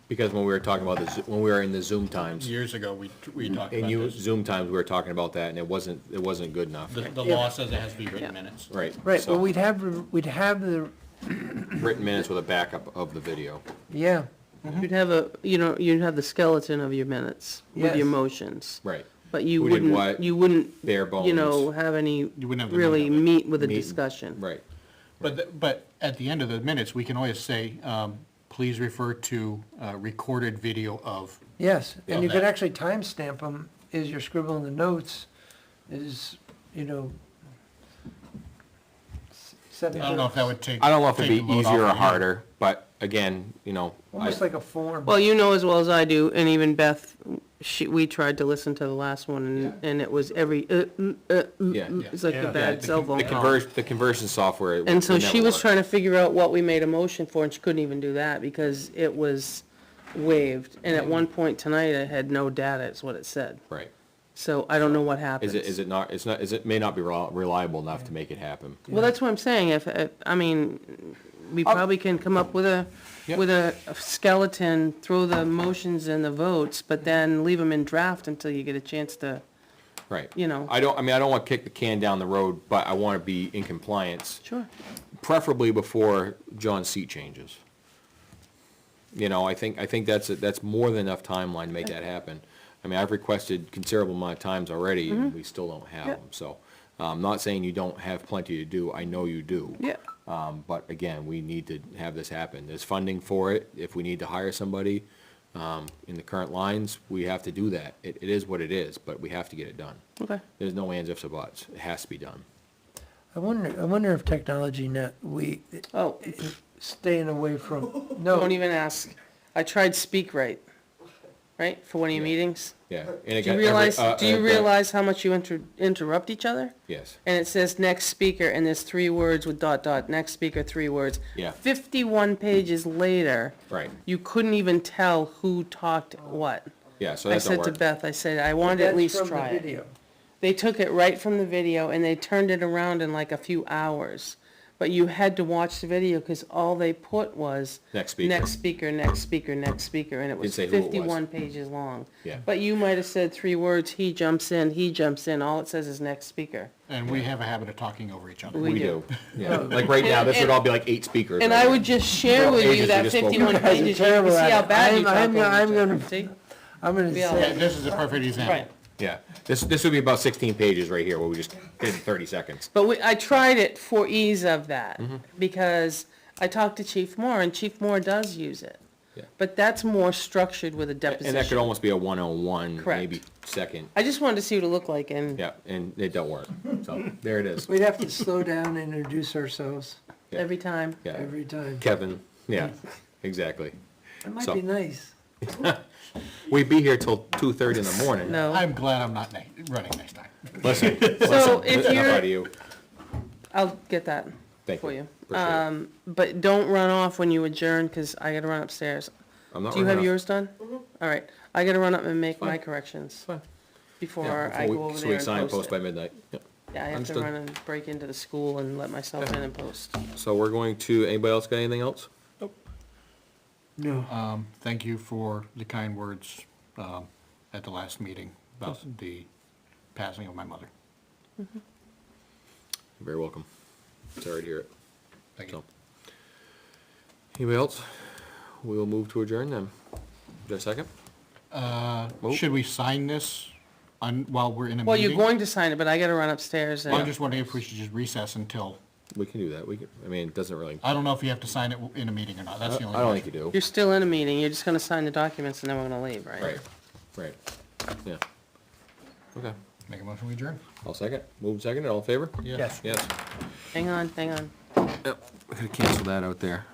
Because when we were talking about this, when we were in the Zoom times,
Years ago, we talked
in
about
you,
this.
Zoom times, we were talking about that, and it wasn't good enough.
The
Yeah.
law says it has to be
Yeah.
written minutes.
Right.
Right,
so
well, we'd have the,
written minutes with a backup of the video.
yeah,
You'd have you'd have the skeleton of your minutes with
Yes.
your motions.
Right.
But you
Who did
wouldn't,
what,
you wouldn't,
Bare bones.
have any,
You wouldn't have the
really
meat of it.
meet with a
Meat-
discussion.
Right.
But at the end of the minutes, we can always say, please refer to recorded video of.
yes, and you
Yeah.
could actually timestamp them, as you're scribbling the notes, is,
I don't know if that would take.
I don't know if it'd
take
be
the load
easier or
off of him.
harder, but again,
almost like a form.
Well, you know as well as I do, and even Beth, we tried to listen to the last one, and it was every,
Yeah.
it's like a
Yeah.
bad cell phone call.
the conversion software.
And so
would
she
never
was
work.
trying to figure out what we made a motion for, and she couldn't even do that because it was waived. And at one point tonight, it had no data, is what it said.
Right.
So I don't know what happens.
Is it not, it may not be reliable enough to make it happen.
Well, that's what I'm saying, we probably can come up with a,
Yep.
with a skeleton, throw the motions and the votes, but then leave them in draft until you get a chance to,
Right.
you know.
I don't want to kick the can down the road, but I want to be in compliance,
Sure.
preferably before John's seat changes. I think that's more than enough timeline to make that happen. I've requested considerable amount of times already, and we still don't have
Yep.
them, so. I'm not saying you don't have plenty to do, I know you do.
Yeah.
But again, we need to have this happen. There's funding for it. If we need to hire somebody, in the current lines, we have to do that. It is what it is, but we have to get it done.
Okay.
There's no ands, ifs, or buts. It has to be done.
I wonder if technology
Oh,
staying away from,
don't
no,
even ask. I tried Speak Right, for one of your meetings.
Yeah. And
Do
it
you
got
realize,
every-
do you realize how much you interrupt each other?
Yes.
And it says next speaker, and there's 3 words with ... next speaker, 3 words.
Yeah.
51 pages later,
Right.
you couldn't even tell who talked what.
Yeah, so
I
that don't
said to
work.
Beth, I said, I wanted to at least
that's
try
from the
it.
video.
They took it right from the video, and they turned it around in like a few hours. But you had to watch the video, because all they put was
Next speaker.
next speaker, next speaker, next speaker, and it was
Didn't say who it was.
51 pages long.
Yeah.
But you might have said 3 words, he jumps in, all it says is next speaker.
And we have a habit of talking over each other.
We
We
do.
do. Yeah. Like right now, this would all be like 8 speakers.
And
right
I
here.
would just share with
Pages
you
we
that
just spoke
51
about.
guys are
pages, you can
terrible
see
at
how
it.
bad you talk
I'm
over each other.
gonna-
See?
I'm gonna
We all-
Yeah,
say,
this is a perfect example.
Right.
Yeah. This would be about 16 pages right here, where we just did it in 30 seconds.
But I tried it for ease of that,
Mm-hmm.
because I talked to Chief Moore, and Chief Moore does use it.
Yeah.
But that's more structured with a
And that could
deposition.
almost be a one-on-one,
Correct.
maybe second.
I just wanted to see what it looked like, and
Yeah, and it don't work. So, there it is.
we'd have to slow down and introduce ourselves
Yeah.
every time.
Yeah.
every time.
Kevin, yeah, exactly.
That might
So-
be nice.
We'd be here till 2:30 in the morning.
No.
I'm glad I'm not running next time.
Listen,
So if
enough out of
you're,
you.
I'll get that
Thank
for
you.
you.
Appreciate it.
But don't run off when you adjourn, because I gotta run upstairs.
I'm not
Do you
running
have
off.
yours done? All right, I gotta run up and make my
Fine.
corrections
Fine.
before
Yeah,
I go over
so
there
we
and
sign and
post
post by
it.
midnight. Yep.
Yeah, I have to
Understood.
run and break into the school and let myself in and post.
So we're going to, anybody else got anything else?
No.
Thank you for the kind words at the last meeting. about the passing of my mother.
You're very welcome. Sorry to hear it.
Thank you.
So, anybody else? We will move to adjourn then. Is there a second?
Should we sign this while we're in a meeting?
Well, you're going to sign it, but I gotta run upstairs
Well, I'm
and,
just wondering if we should just recess until,
We can do that. We can, I mean, it doesn't really,
I don't know if you have to sign it in a meeting or not, that's the only
I don't
question.
think you do.
you're still in a meeting, you're just gonna sign the documents and then we're gonna leave, right?
Right, yeah. Okay,
Make a motion, we adjourn?
I'll second. Move second, all in favor?
Yes.
Yes.
Hang on.
Yep, I gotta cancel that out there.